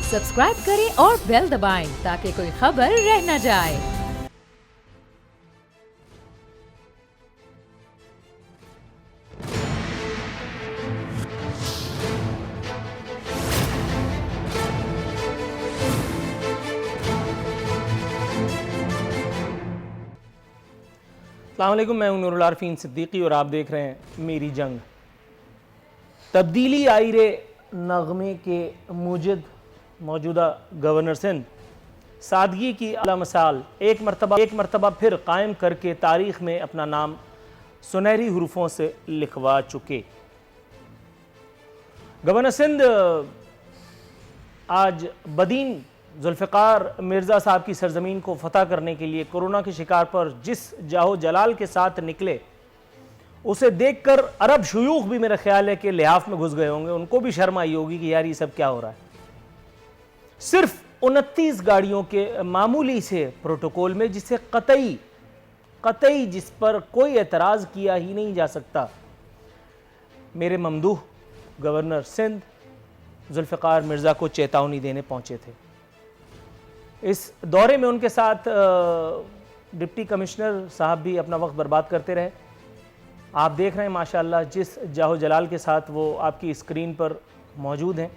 Subscribe करें और bell दबाएं ताकि कोई खबर रह न जाए। अस्सलाम वालेकुम, मैं हूं नूरुल आरफीन सिद्दीकी और आप देख रहे हैं मेरी जंग। तब्दीली आई रे नगमे के मुजिद मौजूदा गवर्नर सिंध सादगी की आला मिसाल एक मरतबा फिर कायम करके तारीख़ में अपना नाम सुनहरी हरूफों से लिखवा चुके। गवर्नर सिंध आज बदीन जुल्फ़िकार मिर्ज़ा साहब की सरजमीन को फतह करने के लिए कोरोना के शिकार पर जिस जाहो जलाल के साथ निकले, उसे देखकर अरब शुयूख भी मेरा ख्याल है कि लिहाफ में घुस गए होंगे। उनको भी शर्म आई होगी कि यार ये सब क्या हो रहा है। सिर्फ 29 गाड़ियों के मामूली से प्रोटोकॉल में जिसे कतई जिस पर कोई एतराज़ किया ही नहीं जा सकता, मेरे ममदूह गवर्नर सिंध जुल्फ़िकार मिर्ज़ा को चेतावनी देने पहुंचे थे। इस दौरे में उनके साथ डिप्टी कमिश्नर साहब भी अपना वक्त बर्बाद करते रहे। आप देख रहे हैं माशाअल्लाह जिस जाहो जलाल के साथ वो आपकी स्क्रीन पर मौजूद हैं।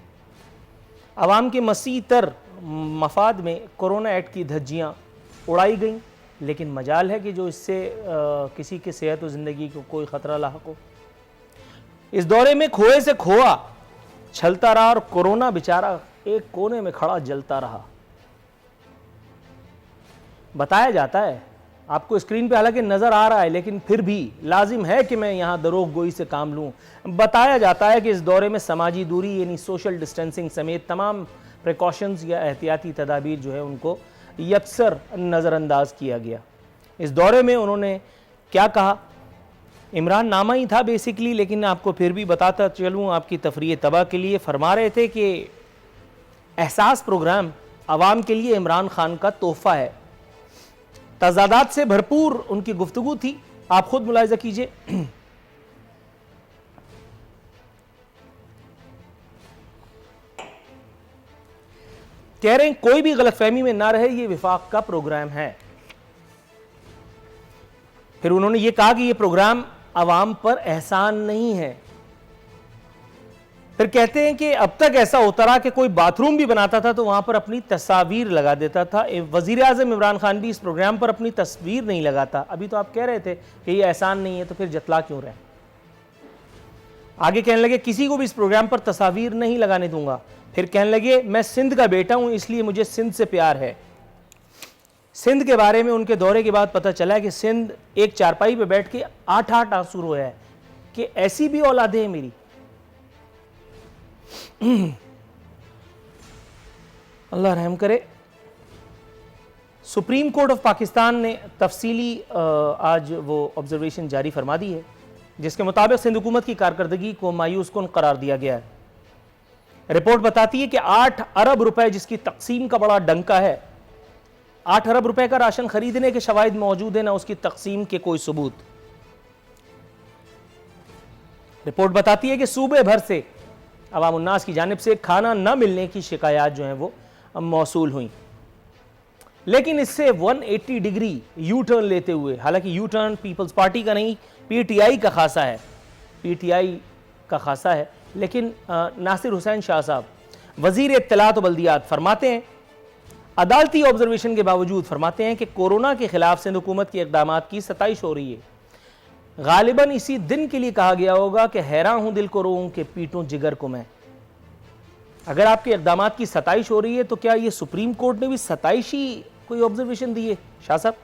आवाम के मसीह तर मफाद में कोरोना एक्ट की धज्जियाँ उड़ाई गईं, लेकिन मजाल है कि जो इससे किसी की सेहत और ज़िंदगी को कोई ख़तरा लाहक हो। इस दौरे में खोए से खोआ छलता रहा और कोरोना बेचारा एक कोने में खड़ा जलता रहा। बताया जाता है, आपको स्क्रीन पे हालांकि नज़र आ रहा है, लेकिन फिर भी लाजिम है कि मैं यहाँ दरोग गोई से काम लूँ। बताया जाता है कि इस दौरे में समाजी दूरी यानी सोशल डिस्टेंसिंग समेत तमाम प्रिकॉशंस या एहतियाती तदाबीर जो है उनको यकसर नज़रअंदाज किया गया। इस दौरे में उन्होंने क्या कहा, इमरान नामा ही था बेसिकली, लेकिन आपको फिर भी बताता चलूँ आपकी तफरीह तबाह के लिए। फरमा रहे थे कि एहसास प्रोग्राम आवाम के लिए इमरान खान का तोहफा है। तजादात से भरपूर उनकी गुफ्तगू थी, आप खुद मुलाहिजा कीजिए। कह रहे हैं कोई भी गलतफहमी में ना रहे, ये विफाक का प्रोग्राम है। फिर उन्होंने ये कहा कि ये प्रोग्राम आवाम पर एहसान नहीं है। फिर कहते हैं कि अब तक ऐसा होता रहा कि कोई बाथरूम भी बनाता था तो वहां पर अपनी तस्वीर लगा देता था। वजीर आज़म इमरान खान भी इस प्रोग्राम पर अपनी तस्वीर नहीं लगाता। अभी तो आप कह रहे थे कि ये एहसान नहीं है, तो फिर जतला क्यों रहे। आगे कहने लगे किसी को भी इस प्रोग्राम पर तस्वीर नहीं लगाने दूंगा। फिर कहने लगे मैं सिंध का बेटा हूं, इसलिए मुझे सिंध से प्यार है। सिंध के बारे में उनके दौरे के बाद पता चला कि सिंध एक चारपाई पर बैठ के 8 आंसू रोया है कि ऐसी भी औलादे हैं मेरी। अल्लाह रहम करे। सुप्रीम कोर्ट ऑफ पाकिस्तान ने तफसीली आज वो ऑब्जर्वेशन जारी फरमा दी है, जिसके मुताबिक सिंध हुकूमत की कारकर्दगी को मायूस कुन करार दिया गया है। रिपोर्ट बताती है कि 8 अरब रुपए जिसकी तकसीम का बड़ा डंका है, 8 अरब रुपए का राशन खरीदने के शवाहिद मौजूद है, ना उसकी तकसीम के कोई सबूत। रिपोर्ट बताती है कि सूबे भर से अवाम उन्नास की जानिब से खाना न मिलने की शिकायत जो हैं वो मौसूल हुई, लेकिन इससे 180 डिग्री यू टर्न लेते हुए, हालांकि यू टर्न पीपल्स पार्टी का नहीं पीटीआई का खासा है, लेकिन नासिर हुसैन शाह साहब वजीर इत्तलात व बल्दियात फरमाते हैं, अदालती ऑब्जर्वेशन के बावजूद फरमाते हैं कि कोरोना के खिलाफ सिंध हुकूमत के इक़दामात की सताइश हो रही है। गालिबन इसी दिन के लिए कहा गया होगा कि हैरान हूं दिल को रोऊं कि पीटूं जिगर को मैं। अगर आपके इक़दामात की सताइश हो रही है तो क्या ये सुप्रीम कोर्ट ने भी सताइशी कोई ऑब्जर्वेशन दी है शाह साहब?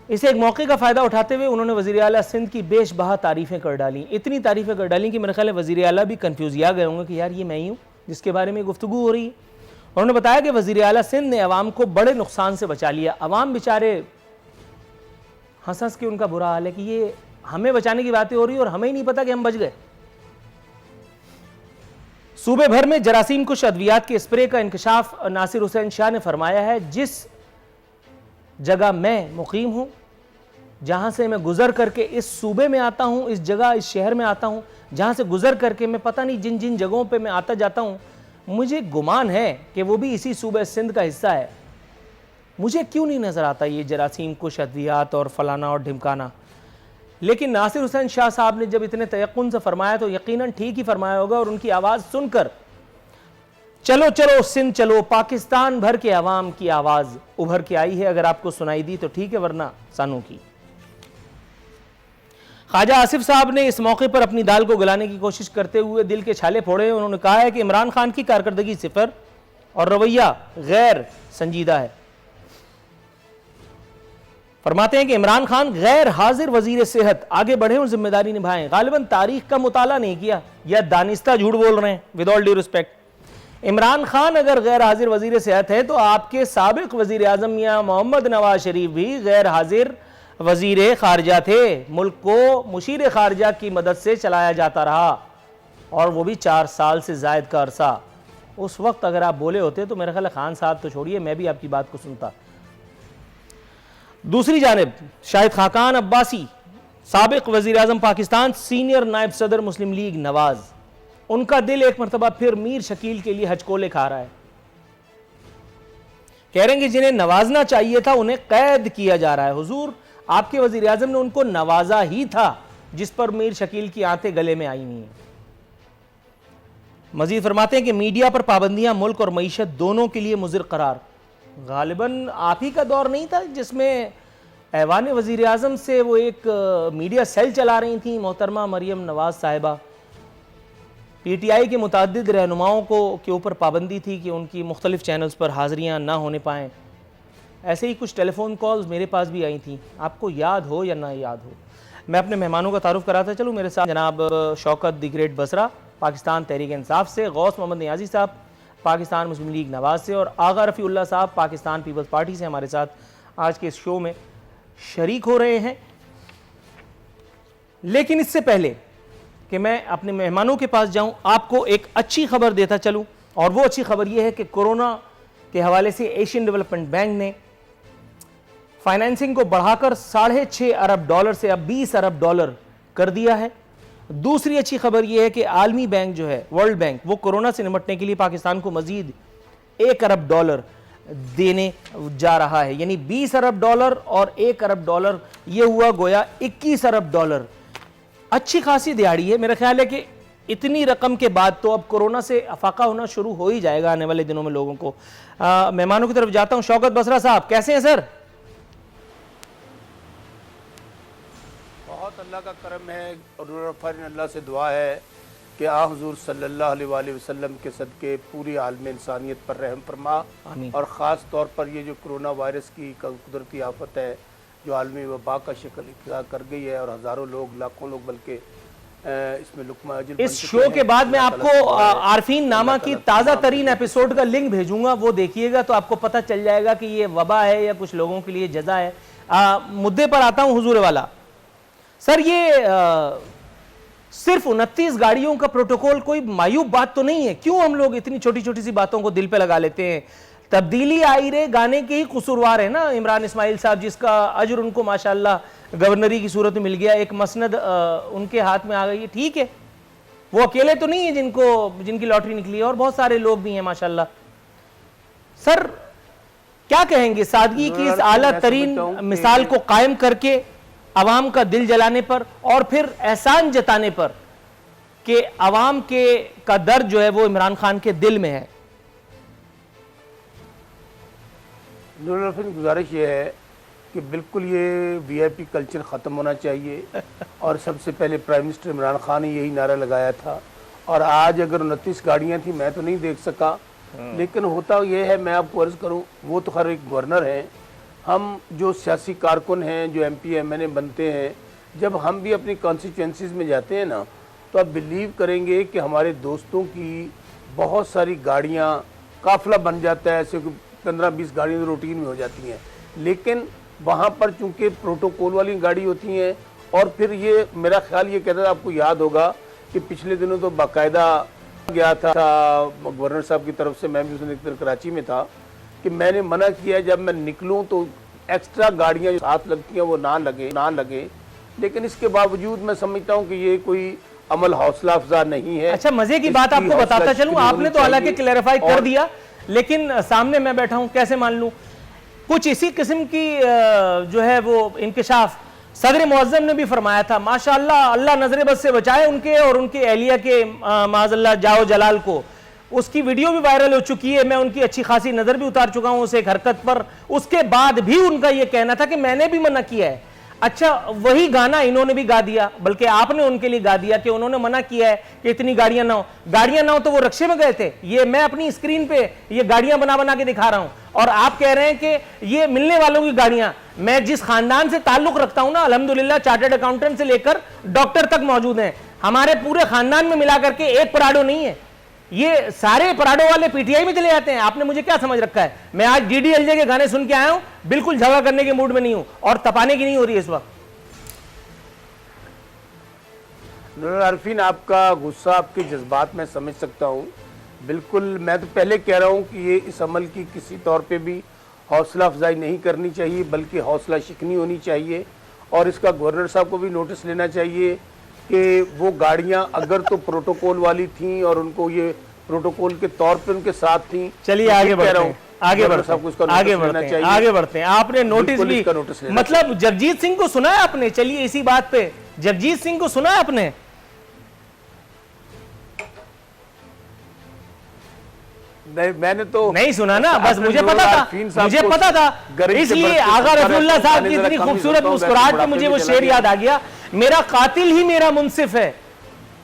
इसे एक मौके का फ़ायदा उठाते हुए उन्होंने वज़ीर आला सिंध की बेशबहा तारीफ़ें कर डाली। इतनी तारीफ़ें कर डाली कि मेरे ख्याल है वज़ीर आला भी कन्फ्यूज़ आ गए होंगे कि यार ये मैं ही हूँ जिसके बारे में गुफ्तगू हो रही है। उन्होंने बताया कि वज़ीर आला सिंध ने अवाम को बड़े नुकसान से बचा लिया। अवाम बेचारे हंस हंस के उनका बुरा हाल है कि ये हमें बचाने की बातें हो रही है और हमें ही नहीं पता कि हम बच गए। सूबे भर में जरासीम कुश अद्वियात के स्प्रे का इंकशाफ नासिर हुसैन शाह ने फरमाया है। जिस जगह मैं मुकीम हूँ, जहाँ से मैं गुजर करके इस सूबे में आता हूँ, इस जगह इस शहर में आता हूँ, जहाँ से गुजर करके मैं पता नहीं जिन जिन जगहों पे मैं आता जाता हूँ, मुझे गुमान है कि वो भी इसी सूबे सिंध का हिस्सा है। मुझे क्यों नहीं नज़र आता ये जरासीम कुश अद्वियात और फलाना और ढिमकाना। लेकिन नासिर हुसैन शाह साहब ने जब इतने तयक्कुन से फरमाया तो यकीनन ठीक ही फरमाया होगा, और उनकी आवाज़ सुनकर चलो चलो सिंध चलो, पाकिस्तान भर के अवाम की आवाज़ उभर के आई है। अगर आपको सुनाई दी तो ठीक है, वरना सानू की। ख्वाजा आसिफ साहब ने इस मौके पर अपनी दाल को गलाने की कोशिश करते हुए दिल के छाले फोड़े। उन्होंने कहा है कि इमरान खान की कारकर्दगी सिफर और रवैया गैर संजीदा है। फरमाते हैं कि इमरान खान गैर हाजिर वजीर सेहत, आगे बढ़े और जिम्मेदारी निभाएं। गालिबन तारीख का मुताला नहीं किया या दानिस्ता झूठ बोल रहे हैं। With all due respect, Imran Khan अगर गैर हाजिर वजीर सेहत है तो आपके साबिक वजीर आजम मियां मोहम्मद नवाज शरीफ भी गैर हाजिर वजीर खारजा थे। मुल्क को मुशीर खारजा की मदद से चलाया जाता रहा, और वो भी 4 साल से जायद का अरसा। उस वक्त अगर आप बोले होते तो मेरा ख्याल खान साहब तो छोड़िए, मैं भी आपकी बात को सुनता। दूसरी जानिब शाहिद खाकान अब्बासी, साबिक वजीर आजम पाकिस्तान, सीनियर नायब सदर मुस्लिम लीग नवाज, उनका दिल एक मरतबा फिर मीर शकील के लिए हजकोले खा रहा है। कह रहे हैं कि जिन्हें नवाजना चाहिए था उन्हें कैद किया जा रहा है। हुजूर, आपके वजीर आजम ने उनको नवाजा ही था जिस पर मीर शकील की आंतें गले में आई हुई हैं। मजीद फरमाते हैं कि मीडिया पर पाबंदियां मुल्क और मईशत दोनों के लिए मुज़िर करार। गालिबन आप ही का दौर नहीं था जिसमें ऐवान वजीर आजम से वो एक मीडिया सेल चला रही थी मोहतरमा मरियम नवाज साहिबा। पीटीआई के मुतअद्दिद रहनुमाओं को के ऊपर पाबंदी थी कि उनकी मुख्तलिफ चैनल्स पर हाज़िरियाँ ना होने पाएँ। ऐसे ही कुछ टेलीफोन कॉल्स मेरे पास भी आई थी, आपको याद हो या ना याद हो। मैं अपने मेहमानों का तारुफ कराता चलूँ। मेरे साथ जनाब शौकत द ग्रेट बसरा पाकिस्तान तहरीक इंसाफ से, गौस मोहम्मद नियाजी साहब पाकिस्तान मुस्लिम लीग नवाज से, और आगा रफ़ीउल्लाह साहब पाकिस्तान पीपल्स पार्टी से हमारे साथ आज के इस शो में शरीक हो रहे हैं। लेकिन इससे पहले कि मैं अपने मेहमानों के पास जाऊं, आपको एक अच्छी खबर देता चलूं, और वो अच्छी खबर यह है कि कोरोना के हवाले से एशियन डेवलपमेंट बैंक ने फाइनेंसिंग को बढ़ाकर $6.5 अरब से अब $20 अरब कर दिया है। दूसरी अच्छी खबर यह है कि आलमी बैंक जो है, वर्ल्ड बैंक, वो कोरोना से निपटने के लिए पाकिस्तान को मजीद $1 अरब देने जा रहा है। यानी $20 अरब और $1 अरब, ये हुआ गोया $21 अरब। अच्छी खासी दिहाड़ी है। मेरा ख्याल है कि इतनी रकम के बाद तो अब कोरोना से अफाका होना शुरू हो ही जाएगा आने वाले दिनों में लोगों को। मेहमानों की तरफ जाता हूं। शौकत बसरा साहब, कैसे हैं सर? बहुत अल्लाह का करम है और अल्लाह से दुआ है कि आ हुजूर सल्लल्लाहु अलैहि वसल्लम के सदके पूरी आलम इंसानियत पर रहम फरमा, और ख़ास तौर पर ये जो कोरोना वायरस की कुदरती आफत है जो आलमी वबा का शक्ल इख्तियार कर गई है, और हज़ारों लोग, लाखों लोग बल्कि इसमें लुक्मा अजर इस शो के बाद मैं आपको आरफीन नामा की ताज़ा तरीन एपिसोड का लिंक भेजूंगा, वो देखिएगा तो आपको पता चल जाएगा कि ये वबा है या कुछ लोगों के लिए जजा है। मुद्दे पर आता हूं हुजूर वाला। सर, ये सिर्फ 29 गाड़ियों का प्रोटोकॉल कोई मायूब बात तो नहीं है। क्यों हम लोग इतनी छोटी छोटी सी बातों को दिल पे लगा लेते हैं? तब्दीली आई रे गाने के ही कसूरवार है ना इमरान इस्माइल साहब, जिसका अजर उनको माशाल्लाह गवर्नरी की सूरत में मिल गया, एक मसनद उनके हाथ में आ गई है। ठीक है, वो अकेले तो नहीं है जिनकी लॉटरी निकली है, और बहुत सारे लोग भी हैं माशाल्लाह। सर, क्या कहेंगे सादगी की इस आला तरीन मिसाल को कायम करके अवाम का दिल जलाने पर, और फिर एहसान जताने पर कि अवाम का दर्द जो है वो इमरान खान के दिल में है? नूरुल गुजारिश ये है कि बिल्कुल ये वीआईपी कल्चर ख़त्म होना चाहिए, और सबसे पहले प्राइम मिनिस्टर इमरान खान ने यही नारा लगाया था। और आज अगर 29 गाड़ियाँ थी, मैं तो नहीं देख सका, लेकिन होता यह है, मैं आपको अर्ज़ करूँ, वो तो खैर एक गवर्नर हैं, हम जो सियासी कारकुन हैं, जो MP MNA बनते हैं, जब हम भी अपनी कॉन्स्टिट्यूंसीज़ में जाते हैं ना, तो आप बिलीव करेंगे कि हमारे दोस्तों की बहुत सारी गाड़ियाँ काफ़िला बन जाता है, ऐसे 15-20 गाड़ियाँ तो रूटीन में हो जाती हैं, लेकिन वहाँ पर चूँकि प्रोटोकॉल वाली गाड़ी होती हैं। और फिर ये मेरा ख्याल ये कहता था, आपको याद होगा कि पिछले दिनों तो बाकायदा गया था गवर्नर साहब की तरफ से, मैं भी उस दिन कराची में था, कि मैंने मना किया जब मैं निकलूं तो एक्स्ट्रा गाड़ियां जो साथ लगती हैं वो ना लगे। लेकिन इसके बावजूद मैं समझता हूं कि ये कोई अमल हौसला अफजा नहीं है। अच्छा, मजे की इसकी बात आपको हौसला बताता चलूं, शिकनी आपने होनी तो हालांकि चाहिए। क्लैरिफाई कर और दिया, लेकिन सामने मैं बैठा हूं, कैसे मान लूं? कुछ इसी किस्म की जो है वो इंकिशाफ सदर मुअज्जम ने भी फरमाया था, माशाअल्लाह, अल्लाह नजर बद से बचाए उनके और उनके एहलिया के माज़अल्लाह जाओ जलाल को। उसकी वीडियो भी वायरल हो चुकी है, मैं उनकी अच्छी खासी नजर भी उतार चुका हूं उस एक हरकत पर। उसके बाद भी उनका यह कहना था कि मैंने भी मना किया है। अच्छा, वही गाना इन्होंने भी गा दिया, बल्कि आपने उनके लिए गा दिया कि उन्होंने मना किया है कि इतनी गाड़ियां ना हो। गाड़ियां ना हो तो वो रक्शे में गए थे। ये मैं अपनी स्क्रीन पे ये गाड़ियां बना बना के दिखा रहा हूं, और आप कह रहे हैं कि ये मिलने वालों की गाड़ियां। मैं जिस खानदान से ताल्लुक रखता हूं ना, अल्हम्दुलिल्लाह चार्टर्ड अकाउंटेंट से लेकर डॉक्टर तक मौजूद हैं। हमारे पूरे खानदान में मिला करके एक पराडो नहीं है। ये सारे पराडो वाले पीटीआई में चले जाते हैं। आपने मुझे क्या समझ रखा है? मैं आज डीडीएलजे के गाने सुन के आया हूं, बिल्कुल झगड़ा करने के मूड में नहीं हूं, और तपाने की नहीं हो रही है इस वक्त। नूरुल आरिफीन, आपका गुस्सा, आपके जज्बात मैं समझ सकता हूँ बिल्कुल। मैं तो पहले कह रहा हूँ कि ये इस अमल की किसी तौर पे भी हौसला अफजाई नहीं करनी चाहिए, बल्कि हौसला शिकनी होनी चाहिए। और इसका गवर्नर साहब को भी नोटिस लेना चाहिए कि वो गाड़ियाँ अगर तो प्रोटोकॉल वाली थीं और उनको ये प्रोटोकॉल के तौर पे उनके साथ थीं। चलिए आगे बढ़ते हैं, आगे बढ़ते हैं, आगे बढ़ते हैं। आपने नोटिस भी, मतलब जगजीत सिंह को सुना है आपने? चलिए इसी बात पे, जगजीत सिंह को सुना है आपने? नहीं, मैंने तो नहीं सुना ना, बस मुझे पता था, इसलिए आगा रफीउल्लाह साहब की इतनी खूबसूरत मुस्कुराहट पे मुझे वो शेर याद आ गया, मेरा कातिल ही मेरा मुंसिफ है,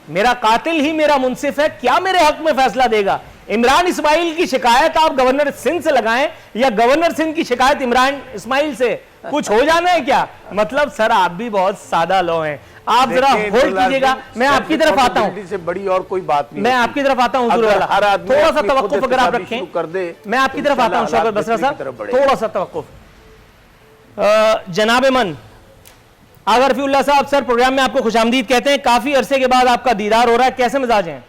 मेरा कातिल ही मेरा मुंसिफ है, क्या मेरे हक में फैसला देगा। इमरान इस्माइल की शिकायत आप गवर्नर सिंध से लगाएं या गवर्नर सिंध की शिकायत इमरान इस्माइल से, कुछ हो जाना है क्या? मतलब सर, आप भी बहुत सादा लो हैं। आप जरा होल्ड कीजिएगा, मैं आपकी तरफ आता हूं। से बड़ी और कोई बात नहीं, मैं आपकी तरफ आता हूं हुजूर वाला, थोड़ा सा तवक्कुफ अगर आप रखें कर दे। मैं आपकी तरफ आता हूं शौकत बसरा साहब, थोड़ा सा तवक्कुफ। जनाब मन आगा रफीउल्लाह साहब, सर प्रोग्राम में आपको खुशामदीद कहते हैं। काफी अरसे के बाद आपका दीदार हो रहा है, कैसे मिजाज हैं?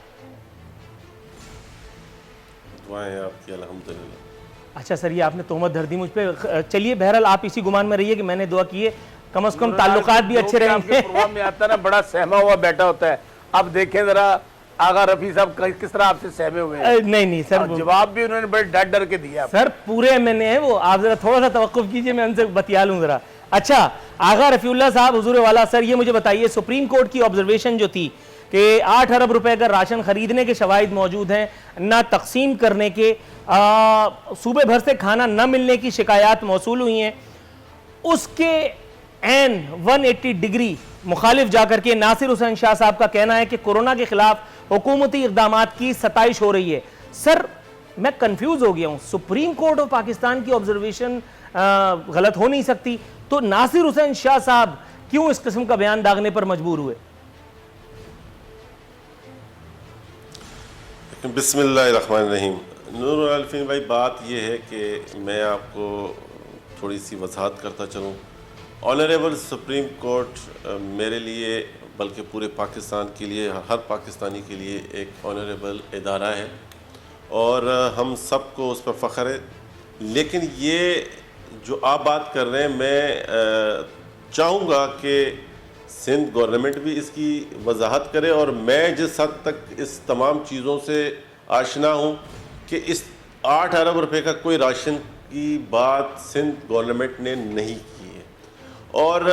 दुआएं आपकी अल्हम्दुलिल्लाह। अच्छा सर, ये आपने तोहमत धर दी मुझ पे। चलिए बहरहाल आप इसी गुमान में रहिए कि मैंने दुआ की है, कम से कम ताल्लुकात भी अच्छे रहेंगे। प्रोग्राम में आता ना बड़ा सहमा हुआ बैठा होता है। अब देखें जरा आगा रफी साहब किस तरह आपसे सहमे हुए हैं। नहीं सर, जवाब भी उन्होंने बड़े डर डर के दिया सर, पूरे मैंने है वो। आप जरा थोड़ा सा तवक्कुफ कीजिए, मैं उनसे बतिया लूं जरा। अच्छा आगा रफीउल्लाह साहब, हुजूर वाला सर, ये मुझे बताइए, सुप्रीम कोर्ट की ऑब्जर्वेशन जो थी कि 8 अरब रुपए का राशन खरीदने के शवाहिद मौजूद हैं, ना तकसीम करने के, सूबे भर से खाना न मिलने की शिकायत मौसूल हुई हैं, उसके एन 180 डिग्री मुखालिफ जाकर के नासिर हुसैन शाह साहब का कहना है कि कोरोना के खिलाफ हुकूमती इक़दामात की सताइश हो रही है। सर मैं कंफ्यूज हो गया हूं, सुप्रीम कोर्ट ऑफ पाकिस्तान की ऑब्जर्वेशन गलत हो नहीं सकती, तो नासिर हुसैन शाह साहब क्यों इस किस्म का बयान दागने पर मजबूर हुए? बिस्मिल्लाहिर्रहमानिर्रहीम। नूरुल आरिफीन भाई, बात यह है कि मैं आपको थोड़ी सी वजाहत करता चलूँ। ऑनरेबल सुप्रीम कोर्ट मेरे लिए, बल्कि पूरे पाकिस्तान के लिए, हर पाकिस्तानी के लिए एक ऑनरेबल इदारा है और हम सबको उस पर फ़ख्र है। लेकिन ये जो आप बात कर रहे हैं, मैं चाहूँगा कि सिंध गवर्नमेंट भी इसकी वजाहत करे, और मैं जिस हद तक इस तमाम चीज़ों से आशना हूँ कि इस 8 अरब रुपए का कोई राशन की बात सिंध गवर्नमेंट ने नहीं की है। और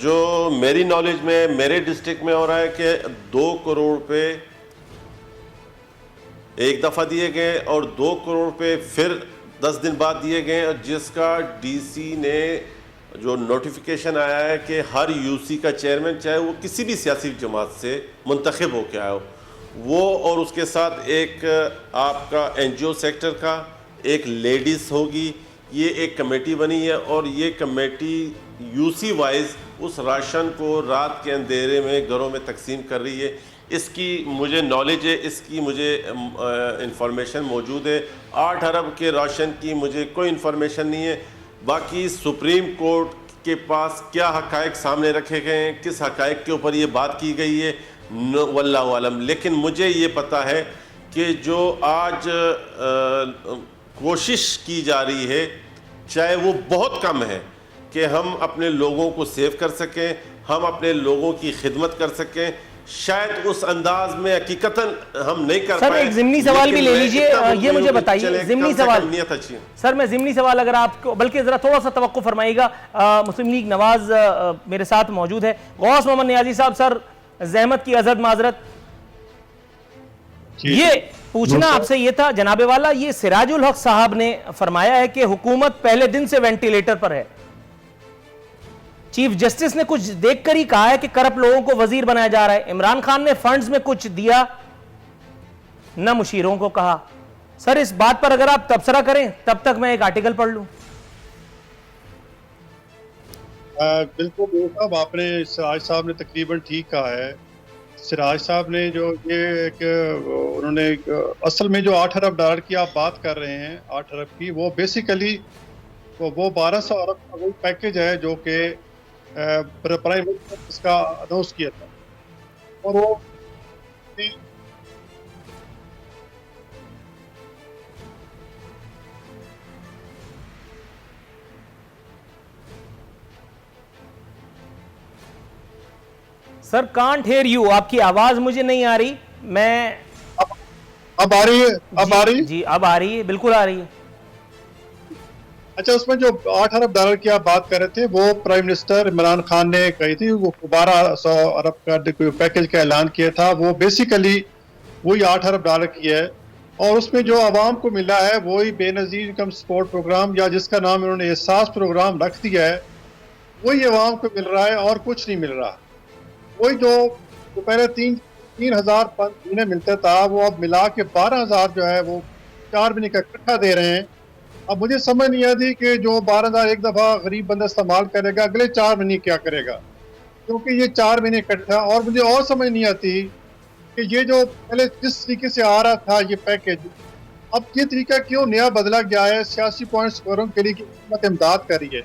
जो मेरी नॉलेज में मेरे डिस्ट्रिक्ट में हो रहा है कि 2 करोड़ रुपए एक दफ़ा दिए गए और 2 करोड़ रुपए फिर 10 दिन बाद दिए गए, और जिसका डीसी ने जो नोटिफिकेशन आया है कि हर यूसी का चेयरमैन, चाहे वो किसी भी सियासी जमात से मुंतखब हो के आया हो, वो, और उसके साथ एक आपका एनजीओ सेक्टर का एक लेडीज़ होगी, ये एक कमेटी बनी है, और ये कमेटी यूसी वाइज उस राशन को रात के अंधेरे में घरों में तकसीम कर रही है। इसकी मुझे नॉलेज है, इसकी मुझे इंफॉर्मेशन मौजूद है। 8 अरब के राशन की मुझे कोई इंफॉर्मेशन नहीं है। बाकी सुप्रीम कोर्ट के पास क्या हक़ाइक़ सामने रखे गए हैं, किस हक़ाइक़ के ऊपर ये बात की गई है, वल्लाहु आलम। लेकिन मुझे ये पता है कि जो आज कोशिश की जा रही है, चाहे वो बहुत कम है, कि हम अपने लोगों को सेव कर सकें, हम अपने लोगों की खिदमत कर सकें, शायद उस अंदाज में हकीकतन हम नहीं कर सर पाए। एक जिमनी सवाल भी लेकिन ले मैं लीजिए, इतना ये मुझे मुतमिन हूं कि बताइए चले, जिमनी कम से सवाल। कम नियत अच्छी है। सर मैं जिमनी सवाल अगर आपको, बल्कि जरा थोड़ा सा तवक्को फरमाइएगा, मुस्लिम लीग नवाज मेरे साथ मौजूद है। गौस मोहम्मद नियाजी साहब, सर जहमत की अजद माजरत, ये पूछना आपसे ये था जनाबे वाला, ये सिराजुल हक साहब ने फरमाया है कि हुकूमत पहले दिन से वेंटिलेटर पर है। चीफ जस्टिस ने कुछ देखकर ही कहा है कि करप्ट लोगों को वजीर बनाया जा रहा है। इमरान खान ने फंड्स में कुछ दिया, न मुशीरों को कहा। सर इस बात पर अगर आप तबसरा करें तब तक मैं एक आर्टिकल पढ़ लूं। बिल्कुल साहब, आपने सिराज साहब ने तकरीबन ठीक कहा है। सिराज साहब ने जो ये उन्होंने असल में जो 8 अरब डॉलर की आप बात कर रहे हैं, 8 अरब की, वो बेसिकली वो 1200 अरब का वही पैकेज है जो कि प्राइम मिनिस्टर इसका अनाउंस किया था। और वो सर कांट हेयर यू, आपकी आवाज मुझे नहीं आ रही। मैं अब आ रही है? अब आ रही है? जी अब आ रही है, बिल्कुल आ रही है। अच्छा, उसमें जो 8 अरब डॉलर की आप बात कर रहे थे, वो प्राइम मिनिस्टर इमरान खान ने कही थी। वो 1200 अरब का पैकेज का ऐलान किया था। वो बेसिकली वही 8 अरब डॉलर की है। और उसमें जो आवाम को मिला है वही बेनज़ीर इनकम सपोर्ट प्रोग्राम, या जिसका नाम इन्होंने एहसास प्रोग्राम रख दिया है, वही आवाम को मिल रहा है और कुछ नहीं मिल रहा। वही जो पहले 3,000 महीने मिलता था, वो अब मिला के 12,000 जो है वो 4 महीने का इकट्ठा दे रहे हैं। अब मुझे समझ नहीं आती कि जो 12,000 एक दफ़ा गरीब बंदा इस्तेमाल करेगा, अगले 4 महीने क्या करेगा, क्योंकि ये 4 महीने इकट्ठा। और मुझे और समझ नहीं आती कि ये जो पहले जिस तरीके से आ रहा था ये पैकेज, अब ये तरीका क्यों नया बदला गया है सियासी पॉइंट स्कोरों के लिए कि हुकूमत इमदाद करी है।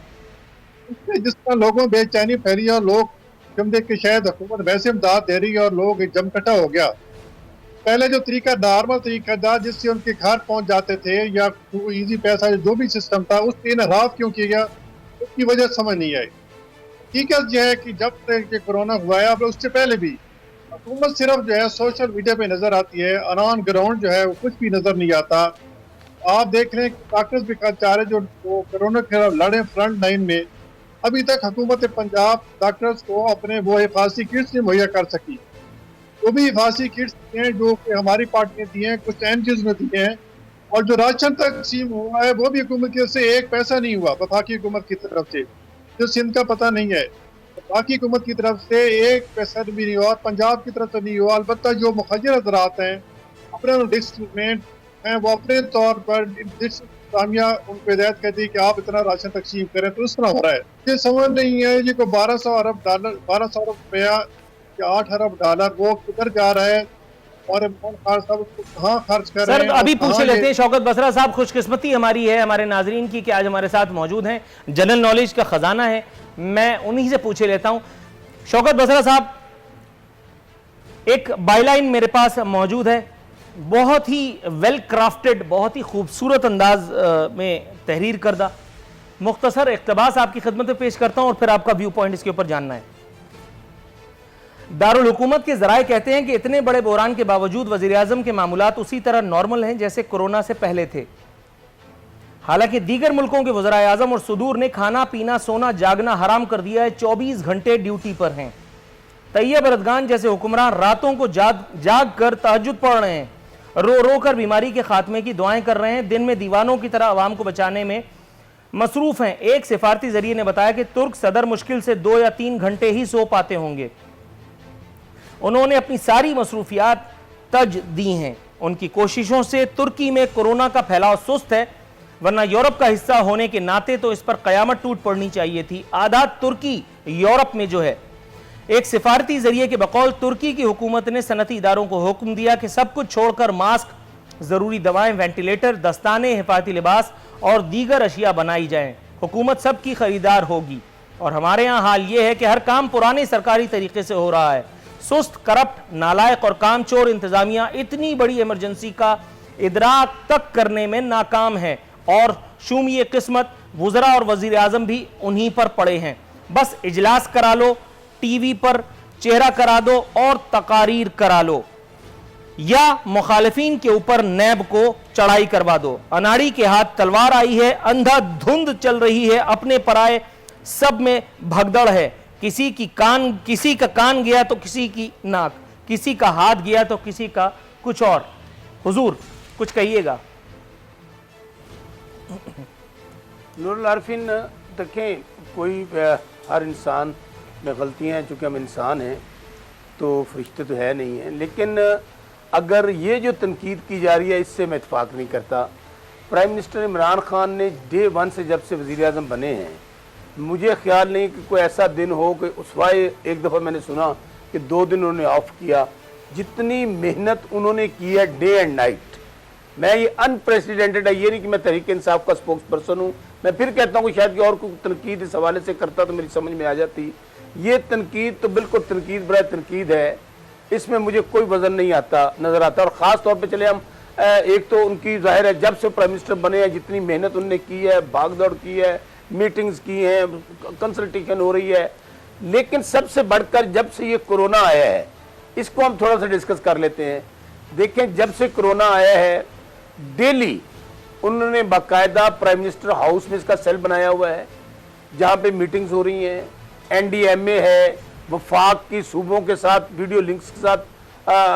जिस तरह लोगों में बेचैनी फैली और लोग समझे कि शायद हुकूमत वैसे इमदाद दे रही है और लोग जमकटा हो गया। पहले जो तरीका नॉर्मल तरीका था जिससे उनके घर पहुंच जाते थे, या इजी पैसा जो भी सिस्टम था, उससे इनहराफ क्यों किया गया, उसकी वजह समझ नहीं आई। ठीक है, यह है कि जब से कोरोना हुआ है, अब उससे पहले भी हुकूमत सिर्फ जो है सोशल मीडिया पे नजर आती है, ऑन ग्राउंड जो है वो कुछ भी नजर नहीं आता। आप देख रहे हैं कि डॉक्टर्स भी चाह रहे जो कोरोना के खिलाफ लड़े फ्रंट लाइन में, अभी तक हुकूमत पंजाब डॉक्टर्स को अपने वो हिफाजती किट्स नहीं मुहैया कर सकी। वो भी हिफाजती किट्स हैं जो कि हमारी पार्टी ने दिए हैं, कुछ एनजीओज में दिए हैं। और जो राशन तकसीम हुआ है वो भी हुकूमत की तरफ से एक पैसा नहीं हुआ, वफाकी हुकूमत की तरफ से, जो सिंध का पता नहीं है। वफाकी हुकूमत की तरफ से एक पैसा भी नहीं हुआ और पंजाब की तरफ से नहीं हुआ। अलबत्ता जो मुखर्र हजरात हैं अपने डिस्ट्रिक्ट हैं, वो अपने तौर पर जामिया उनको हिदायत कहती है कि आप इतना राशन तकसीम करें, तो इस तरह हो रहा है। ये समझ नहीं है ये को 1200 अरब डॉलर, 1200 अरब रुपया या 8 अरब डॉलर वो किधर जा रहा है और साहब उसको कहाँ खर्च कर रहे हैं। सर अभी पूछ लेते हैं शौकत बसरा साहब। खुशकिस्मती हमारी है हमारे नाजरीन की कि आज हमारे साथ मौजूद हैं, जनरल नॉलेज का खजाना है, मैं उन्हीं से पूछे लेता हूं। शौकत बसरा साहब, एक बाईलाइन मेरे पास मौजूद है, बहुत ही वेल क्राफ्टेड, बहुत ही खूबसूरत अंदाज में तहरीर करदा। मुख्तसर इक़्तिबास आपकी खिदमत में पेश करता हूं और फिर आपका व्यू पॉइंट इसके ऊपर जानना है। दारुल हुकूमत के जराए कहते हैं कि इतने बड़े बहरान के बावजूद वज़ीर आज़म के मामूलात उसी तरह नॉर्मल हैं जैसे कोरोना से पहले थे। हालांकि दीगर मुल्कों के वज़राए आज़म और सुदूर ने खाना पीना सोना जागना हराम कर दिया है, 24 घंटे ड्यूटी पर हैं। तैयब अरदगान जैसे हुक्मरान रातों को जाग कर तहज्जुद पढ़ रहे हैं, रो रो कर बीमारी के खात्मे की दुआएं कर रहे हैं, दिन में दीवानों की तरह आवाम को बचाने में मसरूफ हैं। एक सिफारती जरिए ने बताया कि तुर्क सदर मुश्किल से 2 या 3 घंटे ही सो पाते होंगे। उन्होंने अपनी सारी मसरूफियात तज दी हैं। उनकी कोशिशों से तुर्की में कोरोना का फैलाव सुस्त है, वरना यूरोप का हिस्सा होने के नाते तो इस पर कयामत टूट पड़नी चाहिए थी। आधा तुर्की यूरोप में जो है। एक सिफारती जरिए के बकौल तुर्की की हुकूमत ने सनती इदारों को हुक्म दिया कि सब कुछ छोड़कर मास्क, जरूरी दवाएं, वेंटिलेटर, दस्ताने, हिफाजती लिबास और दीगर अशिया बनाई जाएं। हुकूमत सबकी खरीदार होगी। और हमारे यहाँ हाल ये है कि हर काम पुराने सरकारी तरीके से हो रहा है। सुस्त, करप्ट, नालायक और कामचोर इंतजामिया इतनी बड़ी इमरजेंसी का इदराक तक करने में नाकाम है और शूमिय किस्मत वुज़रा और वज़ीर आज़म भी उन्हीं पर पड़े हैं। बस इजलास करा लो, टीवी पर चेहरा करा दो और तकारीर करा लो, या मुखालिफिन के ऊपर नैब को चढ़ाई करवा दो। अनाड़ी के हाथ तलवार आई है, अंधाधुंध चल रही है, अपने पराए सब में भगदड़ है। किसी का कान गया तो किसी की नाक, किसी का हाथ गया तो किसी का कुछ और। हुजूर कुछ कहिएगा। नूरुल आरिफीन, देखें, कोई हर इंसान में गलतियां हैं, चूँकि हम इंसान हैं तो फरिश्ते तो है नहीं हैं, लेकिन अगर ये जो तनकीद की जा रही है इससे मैं इत्फाक नहीं करता। प्राइम मिनिस्टर इमरान खान ने डे 1 से जब से वज़ीर आज़म बने हैं, मुझे ख्याल नहीं कि कोई ऐसा दिन हो कि उसवाए एक दफ़ा मैंने सुना कि 2 दिन उन्होंने ऑफ किया। जितनी मेहनत उन्होंने की है डे एंड नाइट, मैं ये अनप्रेसिडेंटेड है। ये नहीं कि मैं तहरीक इंसाफ का स्पोक्स पर्सन हूँ, मैं फिर कहता हूँ कि शायद कि और कोई तनकीद इस हवाले से करता तो मेरी समझ में आ जाती। ये तनकीद तो बिल्कुल तनकीद बराए तनकीद है, इसमें मुझे कोई वजन नहीं आता नज़र आता। और ख़ास तौर पे चले हम, एक तो उनकी ज़ाहिर है जब से प्राइम मिनिस्टर बने हैं जितनी मेहनत उन्होंने की है, भाग दौड़ की है, मीटिंग्स की हैं, कंसल्टेशन हो रही है, लेकिन सबसे बढ़कर जब से ये कोरोना आया है, इसको हम थोड़ा सा डिस्कस कर लेते हैं। देखें, जब से कोरोना आया है डेली उन्होंने बाकायदा प्राइम मिनिस्टर हाउस में इसका सेल बनाया हुआ है जहाँ पे मीटिंग्स हो रही हैं। NDMA है, वफाक की सूबों के साथ वीडियो लिंक्स के साथ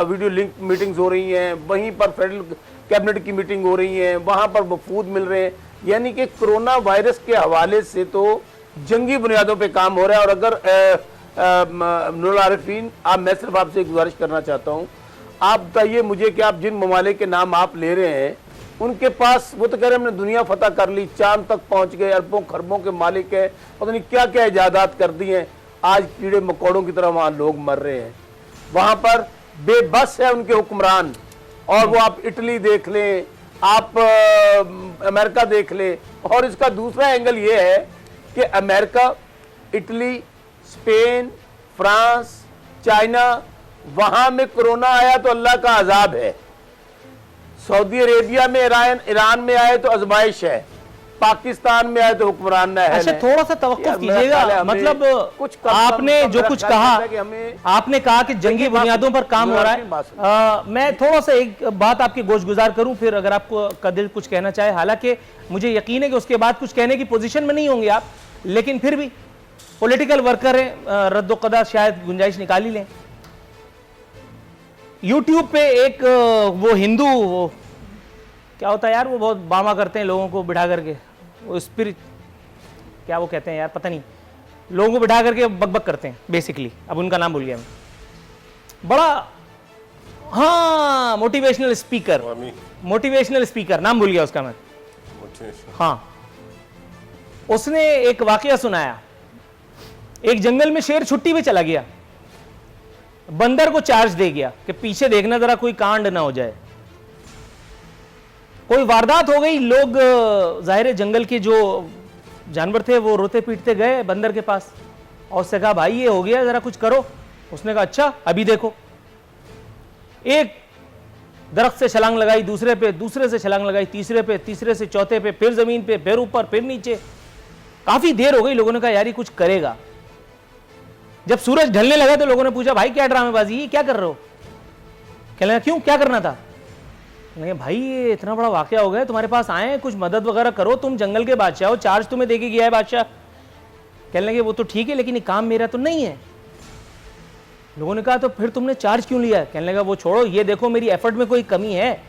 वीडियो लिंक मीटिंग्स हो रही हैं, वहीं पर फेडरल कैबिनेट की मीटिंग हो रही है, वहाँ पर वफूद मिल रहे हैं। यानी कि कोरोना वायरस के हवाले से तो जंगी बुनियादों पे काम हो रहा है। और अगर नूरुल आरिफीन, आप, मैं सिर्फ आपसे एक गुजारिश करना चाहता हूँ, आप बताइए मुझे कि आप जिन ममालिक के नाम आप ले रहे हैं उनके पास, वो तो कह रहे हैं हमने दुनिया फतह कर ली, चांद तक पहुँच गए, अरबों खरबों के मालिक है, पता नहीं क्या क्या इजादात कर दी हैं, आज कीड़े मकोड़ों की तरह वहाँ लोग मर रहे हैं। वहाँ पर बेबस है उनके हुक्मरान। और वो आप इटली देख लें, आप अमेरिका देख लें। और इसका दूसरा एंगल ये है कि America, Italy, Spain, France, China, वहाँ में कोरोना आया तो अल्लाह का अजाब है। सऊदी अरेबिया में, ईरान में आए तो आजमाइश है, पाकिस्तान में आए तो हुक्मरान न है। अच्छा, थोड़ा सा तवक्कुफ कीजिएगा। मतलब कुछ आपने जो कुछ कहा, आपने कहा कि जंगी बुनियादों पर काम हो रहा है। मैं थोड़ा सा एक बात आपकी गोशगुजार करूं, फिर अगर आपको का दिल कुछ कहना चाहे। हालांकि मुझे यकीन है कि उसके बाद कुछ कहने की पोजीशन में नहीं होंगे आप, लेकिन फिर भी पॉलिटिकल वर्कर हैं, रद्द-ओ-कदा शायद गुंजाइश निकाल ही लें। यूट्यूब पे एक वो हिंदू, क्या होता है यार, वो बहुत बामा करते हैं लोगों को बिठा करके, वो स्पिरिट, क्या वो कहते हैं यार, पता नहीं, लोगों को बिठा करके बकबक करते हैं बेसिकली। अब उनका नाम भूल गया मैं, बड़ा, हाँ, मोटिवेशनल स्पीकर, नाम भूल गया उसका मैं। हाँ, उसने एक वाकया सुनाया। एक जंगल में शेर छुट्टी पे चला गया, बंदर को चार्ज दे गया कि पीछे देखना जरा कोई कांड ना हो जाए। कोई वारदात हो गई, लोग जाहिर है जंगल के जो जानवर थे वो रोते पीटते गए बंदर के पास और उससे कहा भाई ये हो गया, जरा कुछ करो। उसने कहा अच्छा अभी देखो। एक दरख्त से छलांग लगाई, दूसरे पे, दूसरे से छलांग लगाई, तीसरे पे, तीसरे से चौथे पे, फिर जमीन पे, फिर ऊपर, फिर नीचे। काफी देर हो गई, लोगों ने कहा यार ये कुछ करेगा। जब सूरज ढलने लगा तो लोगों ने पूछा भाई क्या ड्रामेबाजी, ये क्या कर रहे हो? कहने लगा क्यों, क्या करना था? नहीं भाई ये इतना बड़ा वाकया हो गया, तुम्हारे पास आए कुछ मदद वगैरह करो, तुम जंगल के बादशाह हो, चार्ज तुम्हें देके गया है बादशाह। कहने लगे वो तो ठीक है लेकिन ये काम मेरा तो नहीं है। लोगों ने कहा तो फिर तुमने चार्ज क्यों लिया? कहने लगा वो छोड़ो, ये देखो मेरी एफर्ट में कोई कमी है।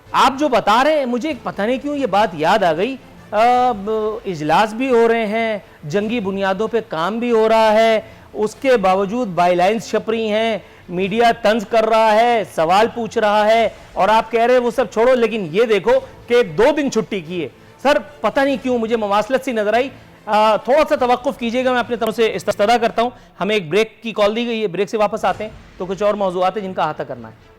आप जो बता रहे हैं मुझे पता नहीं क्यों ये बात याद आ गई। अब इजलास भी हो रहे हैं, जंगी बुनियादों पे काम भी हो रहा है, उसके बावजूद बाईलाइंस छप रही हैं, मीडिया तंज कर रहा है, सवाल पूछ रहा है, और आप कह रहे हैं वो सब छोड़ो, लेकिन ये देखो कि 2 दिन छुट्टी की है। सर पता नहीं क्यों मुझे मवासलत सी नजर आई। थोड़ा सा तवक्कुफ कीजिएगा, मैं अपने तरफ से इस्तदा करता हूं। हमें एक ब्रेक की कॉल दी गई है, ब्रेक से वापस आते हैं तो कुछ और मौजूआत है जिनका अहाता करना है।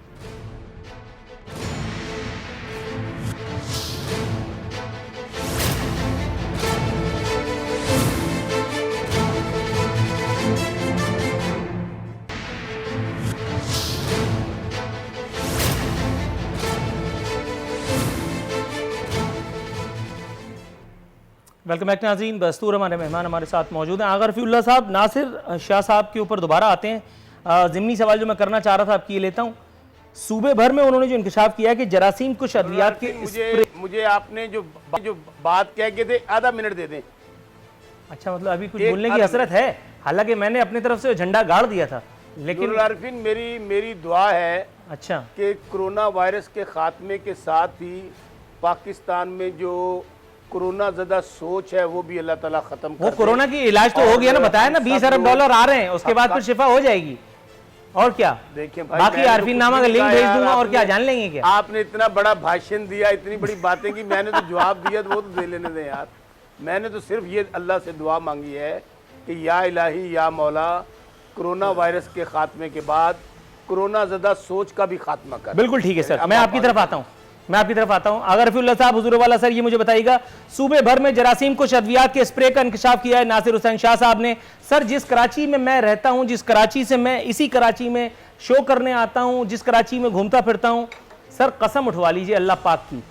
वेलकम बैक नाज़रीन। बस्तूर हमारे मेहमान हमारे साथ मौजूद हैं। आगा रफ़ीउल्लाह साहब, नासिर शाह साहब के ऊपर दोबारा आते हैं। ज़िमनी सवाल जो मैं करना चाह रहा था आपकी ये लेता हूँ। सूबे भर में उन्होंने जो इंकशाफ किया है कि जरासीम कुछ अद्वियात के मुझे आपने जो बात कह के थे आधा मिनट दे दें। अच्छा, मतलब अभी कुछ बोलने की हसरत है, हालांकि मैंने अपनी तरफ से झंडा गाड़ दिया था, लेकिन आरफीन मेरी दुआ है अच्छा कि कोरोना वायरस के खात्मे के साथ ही पाकिस्तान में जो कोरोना ज़दा सोच है वो भी अल्लाह ताला खत्म कर वो दे। कोरोना की इलाज तो हो गया ना, बताया ना, 20 अरब डॉलर आ रहे हैं, उसके बाद फिर शिफा हो जाएगी। और क्या देखिए भाई, बाकी मैंने तो आरफीन कुछ नामा का नहीं लिंक कहा भेज यार, दूंगा, और क्या आपने- जान लेंगे क्या? आपने इतना बड़ा भाषण दिया, इतनी बड़ी बातें की, मैंने तो जवाब दिया, तो वो तो दे लेने दें यार। मैंने तो सिर्फ ये अल्लाह से दुआ मांगी है कि या इलाही या मौला, कोरोना वायरस के खात्मे के बाद कोरोना ज़दा सोच का भी खात्मा कर। बिल्कुल ठीक है सर, मैं आपकी तरफ आता हूँ, अगर रफ़ीउल्लाह साहब, हुजूर वाला सर, ये मुझे बताइएगा, सूबे भर में जरासीम कुछ अद्वियात के स्प्रे का इंकशाफ किया है नासिर हुसैन शाह साहब ने। सर, जिस कराची में मैं रहता हूँ, जिस कराची से मैं इसी कराची में शो करने आता हूँ, जिस कराची में घूमता फिरता हूँ, सर कसम उठवा लीजिए अल्लाह पाक की,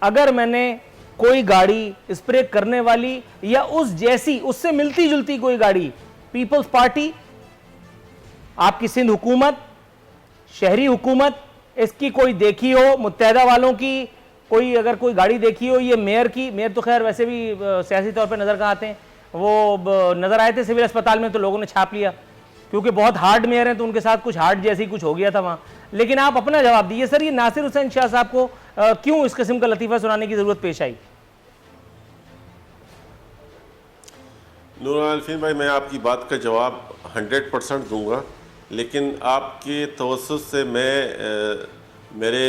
अगर मैंने कोई गाड़ी स्प्रे करने वाली या उस जैसी, उससे मिलती जुलती कोई गाड़ी, पीपल्स पार्टी, आपकी सिंध हुकूमत, शहरी हुकूमत, इसकी कोई देखी हो, मुत्तहदा वालों की कोई अगर कोई गाड़ी देखी हो, ये मेयर की, मेयर तो खैर वैसे भी सियासी तौर पे नज़र कहाँ आते हैं, वो नज़र आए थे सिविल अस्पताल में, तो लोगों ने छाप लिया क्योंकि बहुत हार्ड मेयर हैं, तो उनके साथ कुछ हार्ड जैसी कुछ हो गया था वहाँ। लेकिन आप अपना जवाब दीजिए सर, ये नासिर हुसैन शाह साहब को क्यों इस किस्म का लतीफ़ा सुनाने की ज़रूरत पेश आई? नूर आलफीन भाई, मैं आपकी बात का जवाब 100% दूंगा, लेकिन आपके तवज्जुह से मैं मेरे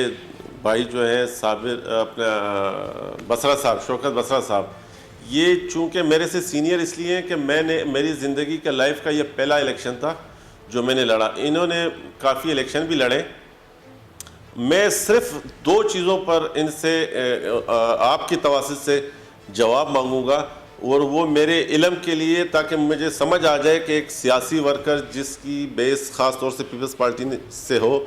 भाई जो हैं साबिर अपना बसरा साहब, शौकत बसरा साहब, ये चूँकि मेरे से सीनियर इसलिए हैं कि मैंने मेरी ज़िंदगी का लाइफ का ये पहला इलेक्शन था जो मैंने लड़ा। इन्होंने काफ़ी इलेक्शन भी लड़े। मैं सिर्फ 2 चीज़ों पर इनसे आपकी तवासुत से जवाब मांगूंगा, और वो मेरे इल्म के लिए, ताकि मुझे समझ आ जाए कि एक सियासी वर्कर जिसकी बेस ख़ास तौर से पीपल्स पार्टी से हो,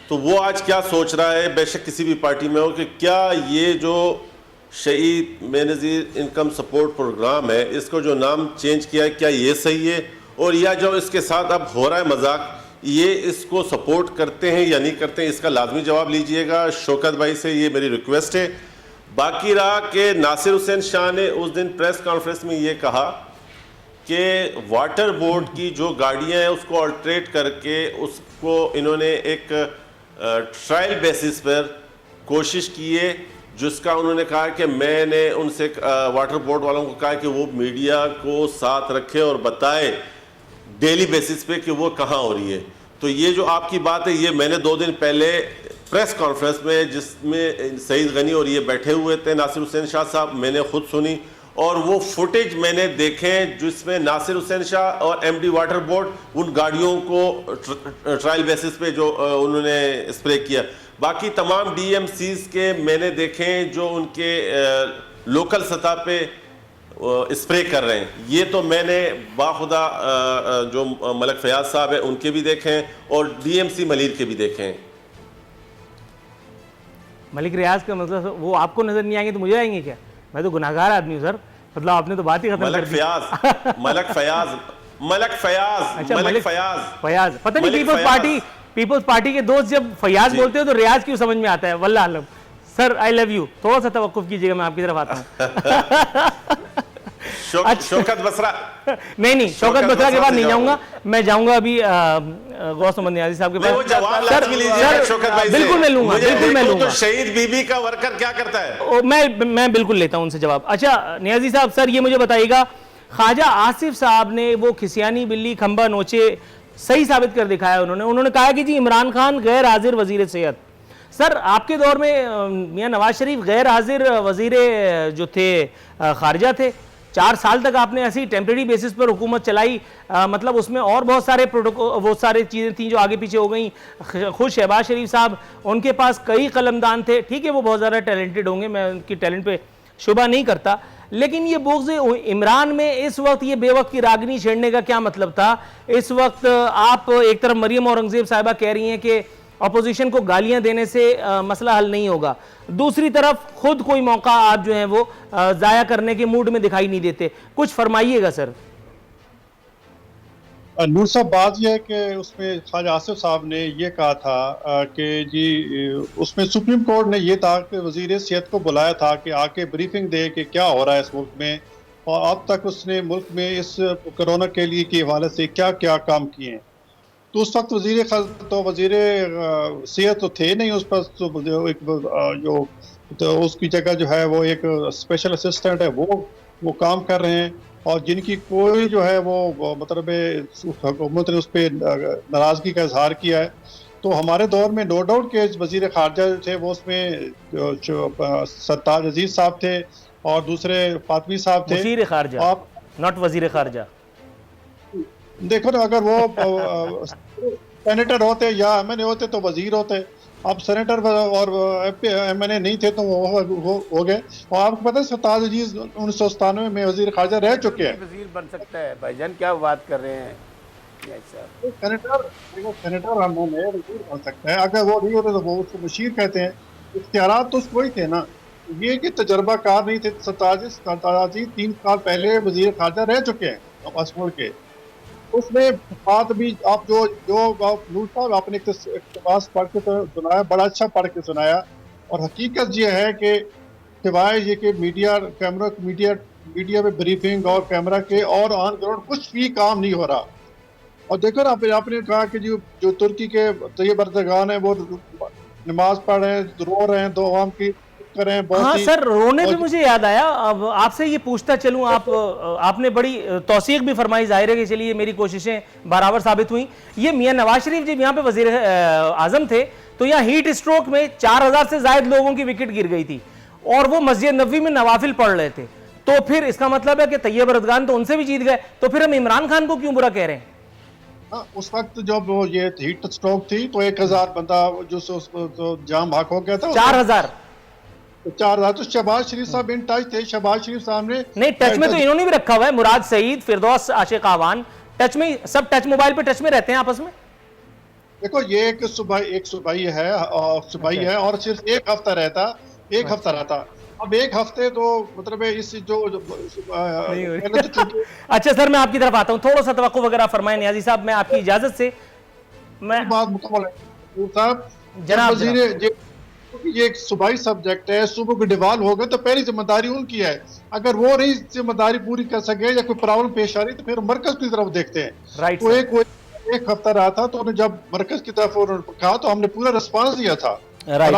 तो वो आज क्या सोच रहा है, बेशक किसी भी पार्टी में हो, कि क्या ये जो शहीद बेनज़ीर इनकम सपोर्ट प्रोग्राम है, इसको जो नाम चेंज किया है, क्या ये सही है, और या जो इसके साथ अब हो रहा है मजाक, ये इसको सपोर्ट करते हैं या नहीं करते हैं, इसका लाजमी जवाब लीजिएगा। शौकत भाई से ये मेरी रिक्वेस्ट है। बाकी रहा कि नासिर हुसैन शाह ने उस दिन प्रेस कॉन्फ्रेंस में ये कहा कि वाटर बोर्ड की जो गाड़ियां हैं उसको अल्टरेट करके उसको इन्होंने एक ट्रायल बेसिस पर कोशिश की है, जिसका उन्होंने कहा कि मैंने उनसे वाटर बोर्ड वालों को कहा कि वो मीडिया को साथ रखे और बताए डेली बेसिस पे कि वो कहाँ हो रही है। तो ये जो आपकी बात है, ये मैंने 2 दिन पहले प्रेस कॉन्फ्रेंस में, जिसमें सईद गनी और ये बैठे हुए थे, नासिर हुसैन शाह साहब, मैंने खुद सुनी, और वो फुटेज मैंने देखे जिसमें नासिर हुसैन शाह और एमडी वाटर बोर्ड उन गाड़ियों को ट्रायल बेसिस पे जो उन्होंने स्प्रे किया। बाकी तमाम डीएमसीज के मैंने देखे जो उनके लोकल सतह पे स्प्रे कर रहे हैं। ये तो मैंने बाखुदा जो मलक फयाज साहब है उनके भी देखे हैं और डीएमसी मलिर के भी देखे हैं। मलिक रियाज का मतलब वो आपको नजर नहीं आएंगे तो मुझे आएंगे क्या? मैं तो गुनाहगार आदमी हूँ सर, मतलब आपने तो बात ही खत्म कर दी। मलक फयाज पता नहीं पीपल्स पार्टी के दोस्त जब फयाज बोलते हो तो रियाज क्यों समझ में आता है, वल्लाह आलम। सर आई लव यू, थोड़ा सा तवक्कुफ कीजिएगा, मैं आपकी तरफ आता हूँ। शौकत बसरा नहीं, शौकत बसरा के बाद नहीं जाऊंगा, मैं जाऊंगा अभी गौस मोहम्मद नियाज़ी साहब के पास। सर बिल्कुल मैं लूंगा। शहीद बीबी का वर्कर क्या करता है, मैं बिल्कुल लेता हूं उनसे जवाब। अच्छा नियाज़ी साहब, सर ये मुझे बताइएगा, ख्वाजा आसिफ साहब ने वो खिसियानी बिल्ली खंबा नोचे सही साबित कर दिखाया। उन्होंने कहा कि जी इमरान खान गैर हाजिर वजीर सेहत। सर आपके दौर में मियां नवाज शरीफ गैर हाजिर वजीर जो थे खारजा थे, 4 साल तक आपने ऐसी टेम्परेरी बेसिस पर हुकूमत चलाई, मतलब उसमें और बहुत सारे प्रोटोकॉल, वो सारी चीज़ें थी जो आगे पीछे हो गई। खुद शहबाज शरीफ साहब, उनके पास कई कलमदान थे, ठीक है वो बहुत ज़्यादा टैलेंटेड होंगे, मैं उनकी टैलेंट पे शुबा नहीं करता, लेकिन ये बुग़्ज़ इमरान में इस वक्त ये बेवक्त की रागनी छेड़ने का क्या मतलब था? इस वक्त आप एक तरफ मरियम औरंगज़ेब साहिबा कह रही हैं कि अपोजिशन को गालियां देने से मसला हल नहीं होगा। दूसरी तरफ खुद कोई मौका आप जो है वो जाया करने के मूड में दिखाई नहीं देते। कुछ फरमाइएगा सर। नूर साहब, बात यह है कि उसमें ख्वाजा आसिफ साहब ने ये कहा था कि जी उसमें सुप्रीम कोर्ट ने ये था कि वजीर सेहत को बुलाया था कि आके ब्रीफिंग दे कि क्या हो रहा है इस मुल्क में, और अब तक उसने मुल्क में इस कोरोना के लिए के हवाले से क्या क्या काम किए हैं। तो उस वक्त वजीर सेहत तो थे नहीं, उस पर तो उसकी जगह जो है वो एक स्पेशल असिस्टेंट है, वो काम कर रहे हैं, और जिनकी कोई जो है वो मतलब हुकूमत ने उस पर नाराज़गी का इजहार किया है। तो हमारे दौर में नो डाउट के वजीर खारजा जो थे वो उसमें सरताज अजीज साहब थे और दूसरे फातमी साहब थे। वजीर खारजा, आप नॉट वजीर खारजा। देखो ना, अगर वो सेनेटर होते या एमएनए होते तो वजीर होते। अब सेनेटर और एमएनए नहीं थे तो वो हो गए। और आपको पता है सरताज अजीज 1997 में वजीर खारजा रह चुके हैं। वजीर बन सकता है भाईजान, क्या बात कर रहे हैं? सेनेटर हमने वजीर बन सकता है, अगर वो नहीं होते तो वो उसको मुशीर कहते हैं। इख्तियारात तो उसको ही थे ना, ये कि तजर्बाकार नहीं थे। सरताज अजीज 3 साल पहले वजीर खारजा रह चुके हैं पासपोर्ट के। उसमें बात भी आप जो नूर साहब आपने इक़्तिबास पढ़ के सुनाया, बड़ा अच्छा पढ़ के सुनाया। और हकीकत ये है कि सिवाय ये कि मीडिया में ब्रीफिंग और कैमरा के और ऑन ग्राउंड कुछ भी काम नहीं हो रहा। और देखो ना, आपने कहा कि जो तुर्की के तैयब अर्दगान है वो नमाज पढ़ रहे हैं, रो रहे हैं, दो आवाम की कर रहे हैं। हाँ सर, रोने पे मुझे याद आया, अब आपसे ये पूछता चलूं, आपने बड़ी तौसीक भी फरमाई, जाहिर है कि चलिए मेरी कोशिशें बराबर साबित हुई। ये मियां नवाज शरीफ जब यहाँ पे वजीर आजम थे तो यहाँ हीट स्ट्रोक में 4000 से ज्यादा लोगों की विकेट गिर गई थी और वो मस्जिद नबवी में नवाफिल पढ़ रहे थे। तो फिर इसका मतलब है कि तैयब अर्दगान तो उनसे भी जीत गए, तो फिर हम इमरान खान को क्यों बुरा कह रहे हैं? हाँ, उस वक्त जब ये हीट स्ट्रोक थी तो 1000 बंदा जो जाम भाग हो गया था। 4000 तो शहबाज शरीफ साहब इन टच थे। शहबाज शरीफ साहब ने नहीं, टच में तो इन्होंने भी रखा हुआ है। मुराद सईद, फिरदौस आशिक आवान टच में, सब टच मोबाइल पे टच में रहते हैं आपस में। देखो, ये एक सुबाई है और सिर्फ एक हफ्ता रहता। अब एक हफ्ते तो मतलब इस अच्छा सर, मैं आपकी तरफ आता हूँ, थोड़ा सा तवक्कुफ वगैरह फरमाएं नियाजी साहब, मैं आपकी इजाजत से बात मुकम्मल है साहब। जनाब, ये एक सूबाई सब्जेक्ट है, सूबे को डिवाल्व हो गए तो पहली जिम्मेदारी उनकी है। अगर वो नहीं जिम्मेदारी पूरी कर सके या कोई प्रॉब्लम पेश आ रही तो फिर मरकज की तरफ देखते हैं। राइट। तो एक हफ्ता रहा था, तो उन्होंने जब मरकज की तरफ कहा तो हमने पूरा रिस्पांस दिया था। और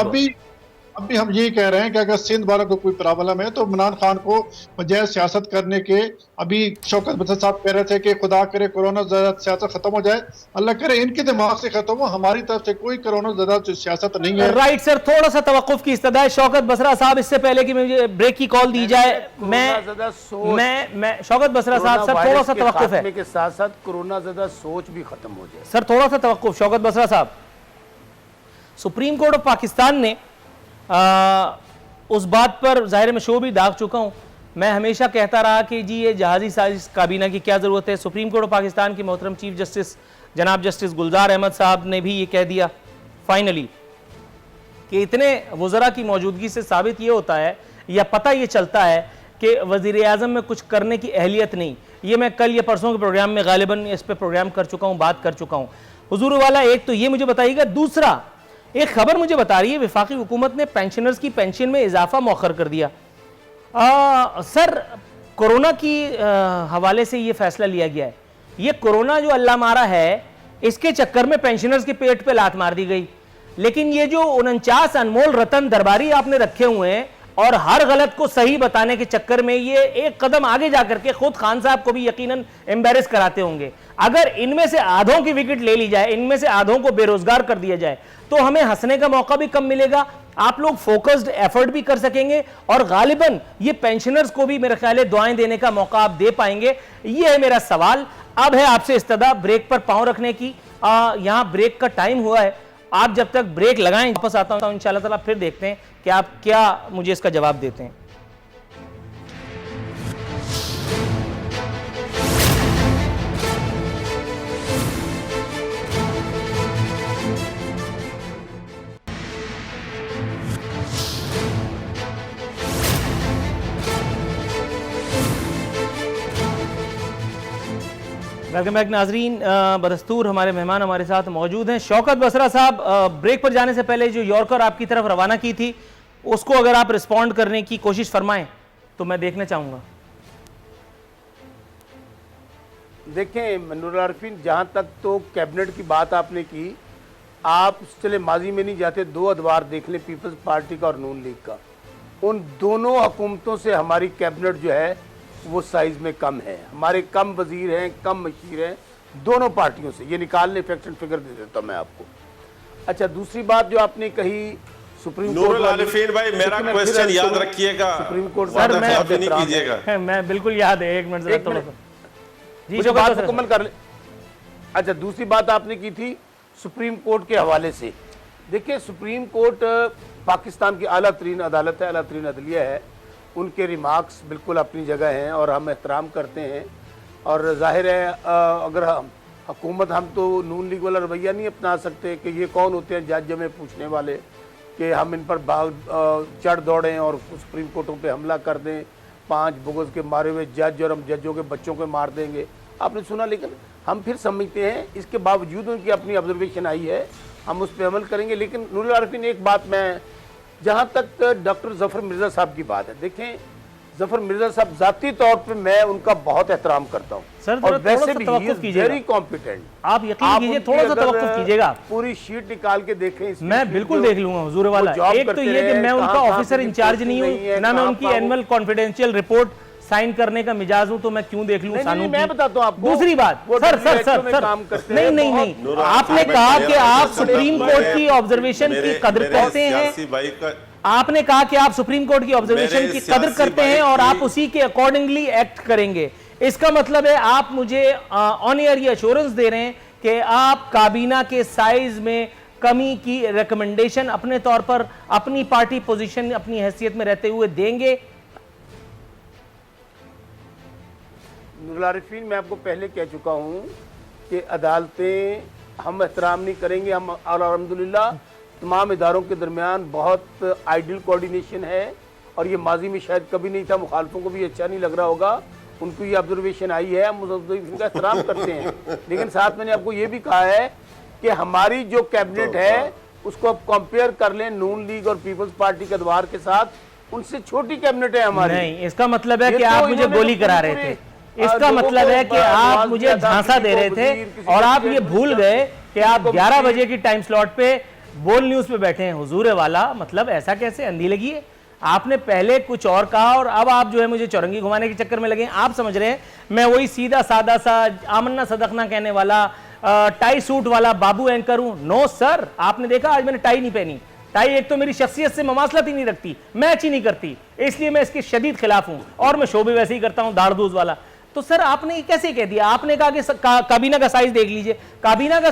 अब भी हम यही कह रहे हैं कि अगर सिंध वालों को कोई प्रॉब्लम है तो इमरान खान को बजाय सियासत करने के, अभी शौकत बसर साहब कह रहे थे कि खुदा करे कोरोना ज़्यादा सियासत खत्म हो जाए, अल्लाह करे इनके दिमाग से खत्म हो, हमारी तरफ से कोई कोरोना ज़्यादा सियासत नहीं है। राइट सर, थोड़ा सा तवक्कुफ की इस्तदा है। शौकत बसरा साहब, इससे पहले कि मुझे ब्रेक की कॉल दी जाए, मैं शौकत बसरा साहब, सर थोड़ा सा तवक्कुफ है के साथ साथ कोरोना ज़्यादा सोच भी खत्म हो जाए। सर थोड़ा सा तवक्कुफ। शौकत बसरा साहब, सुप्रीम कोर्ट ऑफ पाकिस्तान ने उस बात पर जाहिर में शो भी दाग चुका हूं, मैं हमेशा कहता रहा कि जी ये जहाजी साजिश काबीना की क्या ज़रूरत है। सुप्रीम कोर्ट ऑफ पाकिस्तान के मोहतरम चीफ जस्टिस जनाब जस्टिस गुलजार अहमद साहब ने भी ये कह दिया फाइनली कि इतने वज़रा की मौजूदगी से साबित ये होता है या पता ये चलता है कि वज़ीर आज़म में कुछ करने की अहलियत नहीं। ये मैं कल या परसों के प्रोग्राम में गालिबन इस पर प्रोग्राम कर चुका हूँ, बात कर चुका हूँ। हुजूर वाला एक तो ये मुझे बताइएगा, दूसरा एक खबर मुझे बता रही है वफाकी हुकूमत ने पेंशनर्स की पेंशन में इजाफा मौखर कर दिया। सर कोरोना की हवाले से ये फैसला लिया गया है। ये कोरोना जो अल्लाह मारा है इसके चक्कर में पेंशनर्स के पेट पे लात मार दी गई, लेकिन ये जो 49 अनमोल रतन दरबारी आपने रखे हुए हैं और हर गलत को सही बताने के चक्कर में ये एक कदम आगे जाकर के खुद खान साहब को भी यकीनन एम्बेरस कराते होंगे। अगर इनमें से आधों की विकेट ले ली जाए, इनमें से आधों को बेरोजगार कर दिया जाए तो हमें हंसने का मौका भी कम मिलेगा, आप लोग फोकस्ड एफर्ट भी कर सकेंगे और गालिबन ये पेंशनर्स को भी मेरे ख्याल है दुआएं देने का मौका आप दे पाएंगे। ये है मेरा सवाल। अब है आपसे इस्तदा ब्रेक पर पांव रखने की। यहां ब्रेक का टाइम हुआ है, आप जब तक ब्रेक लगाएं वापस आता हूं इंशाल्लाह ताला, फिर देखते हैं कि आप क्या मुझे इसका जवाब देते हैं। वेलकम बैक नाजरीन। बदस्तूर हमारे मेहमान हमारे साथ मौजूद हैं। शौकत बसरा साहब, ब्रेक पर जाने से पहले जो यॉर्कर आपकी तरफ रवाना की थी उसको अगर आप रिस्पॉन्ड करने की कोशिश फरमाएं तो मैं देखना चाहूँगा। देखें नूरुल आरिफीन, जहाँ तक तो कैबिनेट की बात आपने की, आप चले माजी में नहीं जाते, 2 अदवार देख लें, पीपल्स पार्टी का और नून लीग का। उन दोनों हुकूमतों से हमारी कैबिनेट जो है वो साइज़ में कम है। हमारे कम वजीर हैं, कम मशीर हैं दोनों पार्टियों से। ये निकालने फैक्ट एंड फिगर दे देता हूँ मैं आपको। अच्छा, दूसरी बात जो आपने कही सुप्रीम कोर्ट, नूरुल आरिफीन भाई मेरा क्वेश्चन याद रखिएगा, सुप्रीम कोर्ट सर नहीं कीजिएगा। मैं बिल्कुल याद है, 1 मिनट एक थोड़ा मिनट। जी मुझे बात मुकम्मल कर ले। अच्छा, दूसरी बात आपने की थी सुप्रीम कोर्ट के हवाले से। देखिए, सुप्रीम कोर्ट पाकिस्तान की आला तरीन अदालत है, आला तरीन अदलिया है। उनके रिमार्क्स बिल्कुल अपनी जगह हैं और हम एहतराम करते हैं। और जाहिर है अगर हुकूमत, हम तो नून लीग वाला रवैया नहीं अपना सकते कि ये कौन होते हैं जज में पूछने वाले, कि हम इन पर चढ़ दौड़ें और सुप्रीम कोर्टों पे हमला कर दें, 5 बुगस के मारे हुए जज और हम जजों के बच्चों को मार देंगे। आपने सुना, लेकिन हम फिर समझते हैं इसके बावजूद उनकी अपनी ऑब्जर्वेशन आई है, हम उस पर अमल करेंगे। लेकिन नूरुल आरिफीन, एक बात मैं, जहाँ तक डॉक्टर जफर मिर्ज़ा साहब की बात है, देखें जफर मिर्ज़ा साहब ज़ाती तौर पे मैं उनका बहुत एहतराम करता हूँ सर, और वैसे भी कीजिएगा, वेरी कॉम्पिटेंट। आप यकीन कीजिए, थोड़ा सा तवक्कुफ कीजिएगा। पूरी शीट निकाल के देखें, मैं बिल्कुल देख लूंगा हुजूर वाला। एक तो ये कि मैं उनका ऑफिसर इंचार्ज नहीं हूँ, ना मैं उनकी एनुअल कॉन्फिडेंशियल रिपोर्ट साइन करने का मिजाज हूँ, तो मैं क्यों देख लूं सानू? मैं बताता हूँ आपको। दूसरी बात, सर सर सर सर नहीं, आपने कहा कि आप सुप्रीम कोर्ट की ऑब्जर्वेशन की कदर करते हैं। आपने कहा कि आप सुप्रीम कोर्ट की ऑब्जर्वेशन की कदर करते हैं और आप उसी के अकॉर्डिंगली एक्ट करेंगे। इसका मतलब है आप मुझे ऑन एयर ये एश्योरेंस दे रहे हैं कि आप काबीना के साइज में कमी की रिकमेंडेशन अपने तौर पर अपनी पार्टी पोजीशन, अपनी हैसियत में रहते हुए देंगे। नूरुल आरिफीन, मैं आपको पहले कह चुका हूं कि अदालतें हम एहतराम नहीं करेंगे। हम अल्हम्दुलिल्लाह तमाम इदारों के दरमियान बहुत आइडियल कोऑर्डिनेशन है और ये माजी में शायद कभी नहीं था। मुखालफों को भी अच्छा नहीं लग रहा होगा, उनको ये ऑब्जर्वेशन आई है, हम उस ऑब्जर्वेशन का एहतराम करते हैं। लेकिन साथ मैंने आपको ये भी कहा है कि हमारी जो कैबिनेट है उसको आप कंपेयर कर लें नून लीग और पीपल्स पार्टी के अदवार के साथ, उनसे छोटी कैबिनेट है हमारी। नहीं, इसका मतलब है कि आप मुझे गोली करा रहे थे। इसका मतलब है कि आप मुझे झांसा दे रहे थे और आप ये भूल गए कि आप 11 बजे की टाइम स्लॉट पे बोल न्यूज पे बैठे हैं। हुजूर वाला, मतलब ऐसा कैसे? अंधी लगी है? आपने पहले कुछ और कहा और अब आप जो है मुझे चौरंगी घुमाने के चक्कर में लगे। आप समझ रहे हैं मैं वही सीधा सादा सा आमन्ना सदकना कहने वाला टाई सूट वाला बाबू एंकर हूं? नो सर, आपने देखा आज मैंने टाई नहीं पहनी। टाई एक तो मेरी शख्सियत से ममासलत ही नहीं रखती, मैच ही नहीं करती, इसलिए मैं इसके शदीद खिलाफ हूं और मैं शो भी वैसे ही करता हूं, दाढ़-दूज वाला। तो सर आपने ये कैसे कह दिया? आपने कहा कि काबीना का साइज देख लीजिए। काबीना का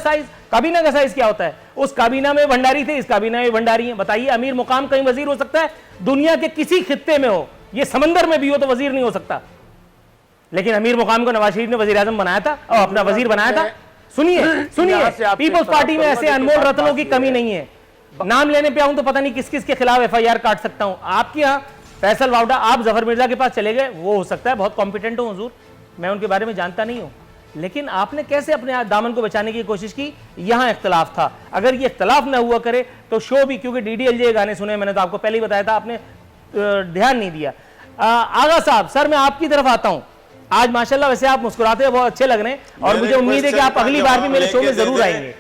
साइज क्या होता है? उस काबीना में भंडारी थे, इस काबीना में भंडारी हैं। बताइए, अमीर मुकाम कहीं वजीर हो सकता है? दुनिया के किसी खित्ते में हो, ये समंदर में भी हो तो वजीर नहीं हो सकता। लेकिन अमीर मुकाम को नवाज शरीफ ने वजीर आजम बनाया था और अपना वजीर बनाया था। सुनिए, पीपल्स पार्टी में ऐसे अनमोल रत्नों की कमी नहीं है। नाम लेने पे आऊं तो पता नहीं किस किस के खिलाफ FIR काट सकता हूं। आपके यहाँ फैसल वावडा, आप जफर मिर्जा के पास चले गए, वो हो सकता है बहुत कॉम्पिटेंट हो हुजूर, मैं उनके बारे में जानता नहीं हूं। लेकिन आपने कैसे अपने दामन को बचाने की कोशिश की? यहां इख्तलाफ था। अगर ये इख्तलाफ ना हुआ करे तो शो भी, क्योंकि DDLJ गाने सुने मैंने, तो आपको पहले ही बताया था, आपने ध्यान नहीं दिया। आगा साहब, सर मैं आपकी तरफ आता हूं। आज माशाल्लाह वैसे आप मुस्कुराते हैं, बहुत अच्छे लग रहे हैं और मुझे उम्मीद है कि आप अगली बार भी मेरे शो में जरूर आएंगे।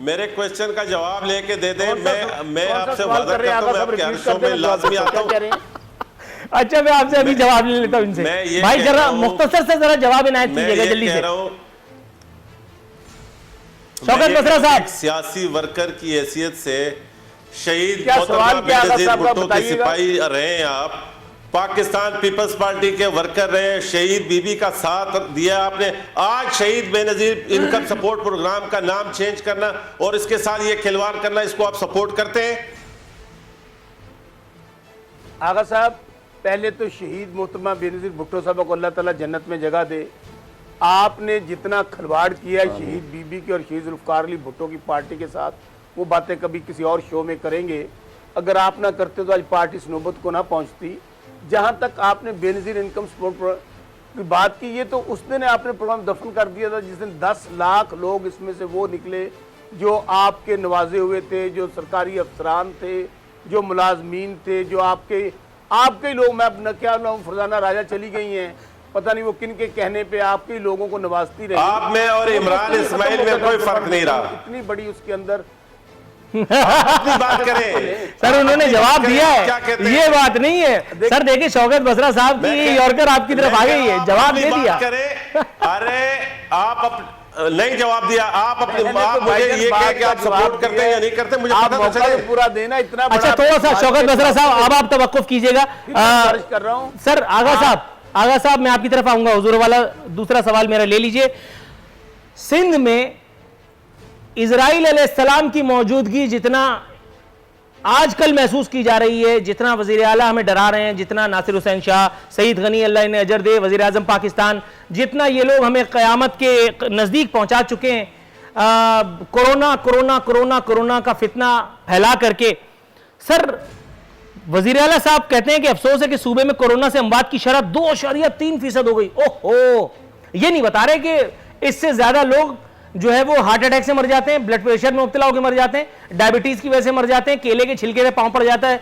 मेरे क्वेश्चन का जवाब लेके दे दें। मैं आपसे वादा करता हूं, मैं आपके हर शो में लाजमी आता हूं। अच्छा, मैं आपसे अभी जवाब ले लेता हूं इनसे। भाई जरा मुख्तसर से जरा जवाब इनायत कीजिएगा जल्दी से। शौकत बसरा साहब, सियासी वर्कर की हैसियत से शहीद भुट्टो के सिपाही रहे हैं आप, पाकिस्तान पीपल्स पार्टी के वर्कर रहे, शहीद बीबी का साथ दिया आपने। आज शहीद बेनजीर इनकम सपोर्ट प्रोग्राम का नाम चेंज करना और इसके साथ ये खिलवाड़ करना, इसको आप सपोर्ट करते हैं? आगा साहब, पहले तो शहीद मोहतरमा बेनजीर भुट्टो साहब को अल्लाह ताला जन्नत में जगह दे। आपने जितना खिलवाड़ किया है शहीद बीबी की और शहीद जुल्फ़िकार अली भुट्टो की पार्टी के साथ, वो बातें कभी किसी और शो में करेंगे। अगर आप ना करते तो आज पार्टी इस नौबत को ना पहुंचती। जहां तक आपने बेनजीर इनकम सपोर्ट, की बात की, ये तो उस दिन आपने प्रोग्राम दफन कर दिया था जिस दिन 10 लाख लोग इसमें से वो निकले जो आपके नवाजे हुए थे, जो सरकारी अफसरान थे, जो मुलाजमीन थे, जो आपके ही लोग। मैं अब न क्या नाम, फरजाना राजा चली गई हैं, पता नहीं वो किन के कहने पे आपके ही लोगों को नवाजती रही। आप में और इमरान इस्माइल में कोई फर्क नहीं रहा। इतनी बड़ी उसके अंदर अपनी बात करें सर, उन्होंने जवाब दिया है, ये बात नहीं है सर। देखिए शौकत बसरा साहब की यॉर्कर आपकी तरफ आ गई है, जवाब दे दिया। अरे आप नहीं जवाब दिया, आप अपने मुझे ये कह कि आप सपोर्ट करते हैं या नहीं करते, मुझे पता तो चले। पूरा देना इतना अच्छा, थोड़ा सा शौकत बसरा साहब अब आप तवक्कुफ कीजिएगा। कर रहा हूं सर आगा साहब मैं आपकी तरफ आऊंगा। हुजूर वाला दूसरा सवाल मेरा ले लीजिए। सिंध में इजराइल अलैहिस्सलाम की मौजूदगी जितना आजकल महसूस की जा रही है, जितना वजीर आला हमें डरा रहे हैं, जितना नासिर हुसैन शाह, सईद गनी अल्लाह इन्हें अजर दे, वजीर आजम पाकिस्तान, जितना ये लोग हमें क़यामत के नज़दीक पहुंचा चुके हैं, कोरोना कोरोना कोरोना कोरोना का फितना फैला करके। सर वजीर आला साहब कहते हैं कि अफसोस है कि सूबे में कोरोना से अमवात की शरह 2.3% हो गई। ओहो, ये नहीं बता रहे कि इससे ज्यादा लोग जो है वो हार्ट अटैक से मर जाते हैं, ब्लड प्रेशर में मुब्तला होकर मर जाते हैं, डायबिटीज की वजह से मर जाते हैं, केले के छिलके से पांव पड़ जाता है,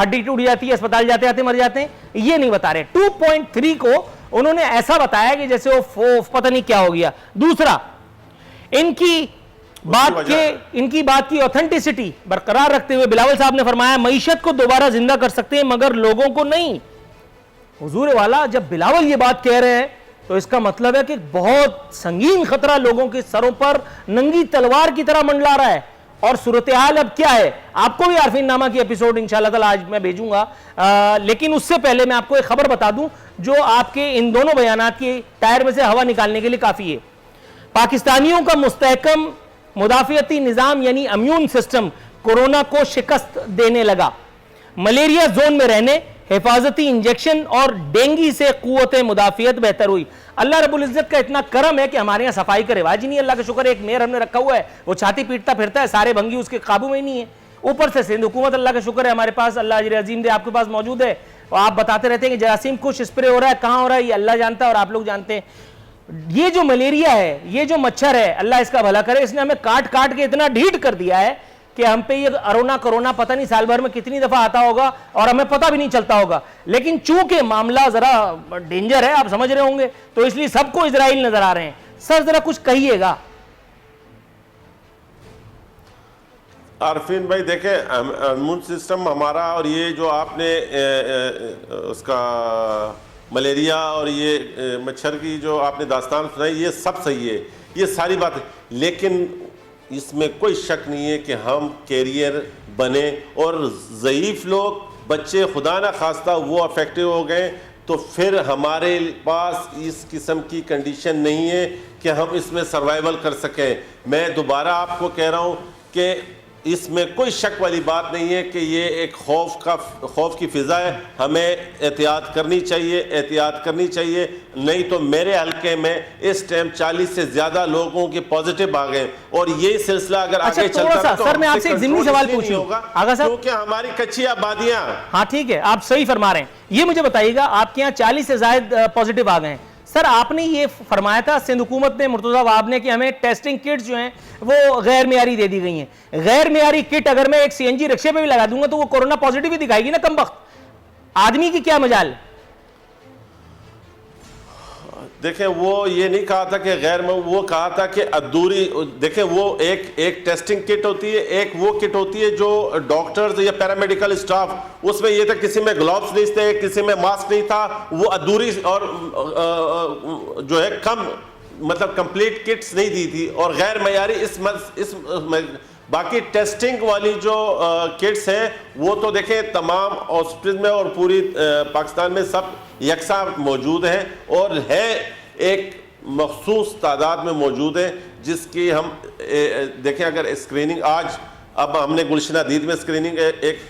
हड्डी टूट जाती है, अस्पताल जाते जाते मर जाते हैं। ये नहीं बता रहे। 2.3 को उन्होंने ऐसा बताया कि जैसे वो पता नहीं क्या हो गया। दूसरा, इनकी बात की ऑथेंटिसिटी बरकरार रखते हुए बिलावल साहब ने फरमाया मईशत को दोबारा जिंदा कर सकते हैं मगर लोगों को नहीं। हुजूर वाला जब बिलावल ये बात कह रहे हैं तो इसका मतलब है कि बहुत संगीन खतरा लोगों के सरों पर नंगी तलवार की तरह मंडला रहा है। और सूरत हाल अब क्या है, आपको भी आरफीन नामा की एपिसोड इंशाल्लाह ताला आज मैं भेजूंगा, लेकिन उससे पहले मैं आपको एक खबर बता दूं जो आपके इन दोनों बयानात की टायर में से हवा निकालने के लिए काफी है। पाकिस्तानियों का मुस्तहकम मुदाफियती निजाम यानी इम्यून सिस्टम कोरोना को शिकस्त देने लगा। मलेरिया जोन में रहने, हिफाजती इंजेक्शन और डेंगू से कुव्वत मुदाफियत बेहतर हुई। अल्लाह रब्बुल इज्जत का इतना करम है कि हमारे यहाँ सफाई का रिवाज ही नहीं। अल्लाह का शुक्र है, एक मेयर हमने रखा हुआ है, वो छाती पीटता फिरता है, सारे भंगी उसके काबू में ही नहीं है। ऊपर से सिंध हुकूमत, अल्लाह का शुक्र है हमारे पास, अल्लाह अजर अजीम दे, आपके पास मौजूद है। और आप बताते रहते हैं कि जरासीम कुछ स्प्रे हो रहा है, कहाँ हो रहा है, ये अल्लाह जानता है और आप लोग जानते हैं। ये जो मलेरिया है, ये जो मच्छर है, अल्लाह इसका भला करे, इसने हमें काट काट के इतना ढीठ कर दिया है कि हम पे ये कोरोना पता नहीं साल भर में कितनी दफा आता होगा और हमें पता भी नहीं चलता होगा। लेकिन चूंकि मामला जरा डेंजर है, आप समझ रहे होंगे, तो इसलिए सबको इजराइल नजर आ रहे हैं। सर जरा कुछ कहिएगा। आरफीन भाई देखें, इम्यून सिस्टम हमारा, और ये जो आपने उसका मलेरिया और ये मच्छर की जो आपने दास्तान सुनाई, ये सब सही है, ये सारी बात है। लेकिन इसमें कोई शक नहीं है कि हम कैरियर बने और ज़ईफ़ लोग, बच्चे खुदा ना खास्ता वो अफेक्टिव हो गए, तो फिर हमारे पास इस किस्म की कंडीशन नहीं है कि हम इसमें सर्वाइवल कर सकें। मैं दोबारा आपको कह रहा हूँ कि इसमें कोई शक वाली बात नहीं है कि ये एक खौफ की फ़िज़ा है। हमें एहतियात करनी चाहिए, नहीं तो मेरे हल्के में इस टाइम 40 से ज़्यादा लोगों के पॉजिटिव आ गए और ये सिलसिला अगर आगे चलता तो सर मैं आपसे एक ज़िमनी सवाल पूछूंगा क्योंकि हमारी कच्ची आबादियाँ। हाँ ठीक है, आप सही फरमा रहे हैं। ये मुझे बताइएगा, आपके यहाँ 40 से ज़्यादा पॉजिटिव आ गए हैं। सर आपने ये फरमाया था सिंध हुकूमत ने, मुर्तज़ा वहाब ने, कि हमें टेस्टिंग किट्स जो हैं वो गैर मियारी दे दी गई हैं। गैर मियारी किट अगर मैं एक सीएनजी रिक्शे पे भी लगा दूंगा तो वो कोरोना पॉजिटिव ही दिखाएगी ना कमबख्त। आदमी की क्या मजाल। देखें, वो ये नहीं कहा था कि गैर में, वो कहा था कि अधूरी। देखें, वो एक टेस्टिंग किट होती है, एक वो किट होती है जो डॉक्टर्स या पैरामेडिकल स्टाफ, उसमें ये था किसी में ग्लव्स नहीं थे, किसी में मास्क नहीं था, वो अधूरी और जो है कम, मतलब कंप्लीट किट्स नहीं दी थी और गैर मयारी इस बाकी टेस्टिंग वाली जो किट्स हैं वो तो देखें तमाम हॉस्पिटल में और पूरी पाकिस्तान में सब यकसा मौजूद हैं और है एक मखसूस तादाद में मौजूद है जिसकी हम देखें। अगर स्क्रीनिंग आज, अब हमने गुलशन हदीद में स्क्रीनिंग एक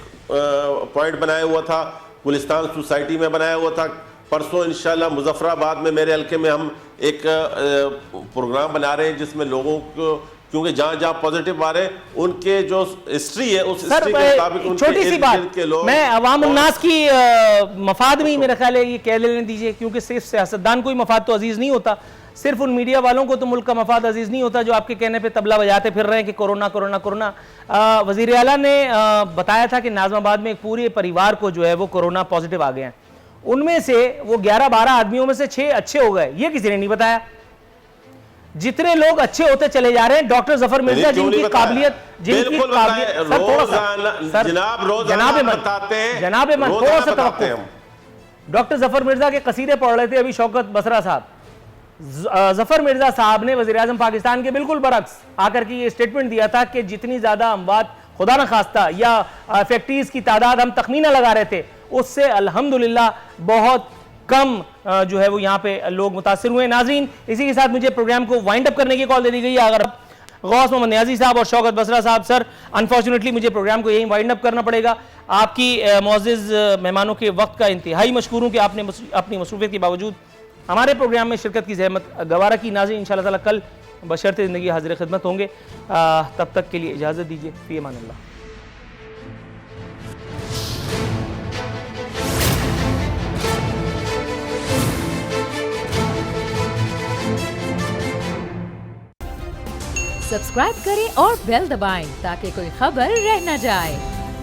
पॉइंट बनाया हुआ था, गुलिस्तान सोसाइटी में बनाया हुआ था, परसों इंशाल्लाह मुजफ्फराबाद में मेरे हल्के में हम एक प्रोग्राम बना रहे हैं जिसमें लोगों को क्योंकि जहां जहां पॉजिटिव आ रहे हैं उनके जो हिस्ट्री है उस सर हिस्ट्री के मुताबिक उनके छोटी सी इर्द बात, गिर्द के लोग मैं अवाम उन्नास की मफाद में ही मेरा ख्याल है ये कह लेने दीजिए, क्योंकि सिर्फ सियासतदान कोई मफाद तो अजीज नहीं होता, सिर्फ उन मीडिया वालों को तो मुल्क का मफाद अजीज नहीं होता जो आपके कहने पे तबला बजाते फिर रहे हैं कि कोरोना कोरोना कोरोना। वजीर आला ने बताया था कि नाज़माबाद में एक पूरे परिवार को जो है वो कोरोना पॉजिटिव आ गए हैं, उनमें से वो 11-12 आदमियों में से 6 अच्छे हो गए, ये किसी ने नहीं बताया। जितने लोग अच्छे होते चले जा रहे हैं, डॉक्टर जफर मिर्जा जिनकी काबिलियत डॉक्टर जफर मिर्जा के कसीदे पढ़ रहे थे अभी शौकत बसरा साहब। जफर मिर्जा साहब ने वज़ीर आज़म पाकिस्तान के बिल्कुल बरक्स आकर के ये स्टेटमेंट दिया था कि जितनी ज्यादा अमवात खुदा न खास्ता या फैक्ट्रीज की तादाद हम तखमीना लगा रहे थे उससे अल्हम्दुलिल्लाह बहुत कम जो है वो यहाँ पे लोग मुतासिर हुए। नाज़रीन, इसी के साथ मुझे प्रोग्राम को वाइंड अप करने की कॉल दे दी गई है। अगर गौस मोहम्मद नियाज़ी साहब और शौकत बसरा साहब, सर अनफॉर्चुनेटली मुझे प्रोग्राम को यहीं वाइंड अप करना पड़ेगा। आपकी मुअज़्ज़िज़ मेहमानों के वक्त का इंतहाई मशकूर हूँ कि आपने अपनी मसरूफियत के बावजूद हमारे प्रोग्राम में शिरकत की ज़हमत गवारा की। नाज़रीन, इंशाअल्लाह ताला कल बशर्ते ज़िंदगी हाज़िर खिदमत होंगे, तब तक के लिए इजाज़त दीजिए। फ़ी अमानिल्लाह। सब्सक्राइब करें और बेल दबाएं ताकि कोई खबर रह न जाए।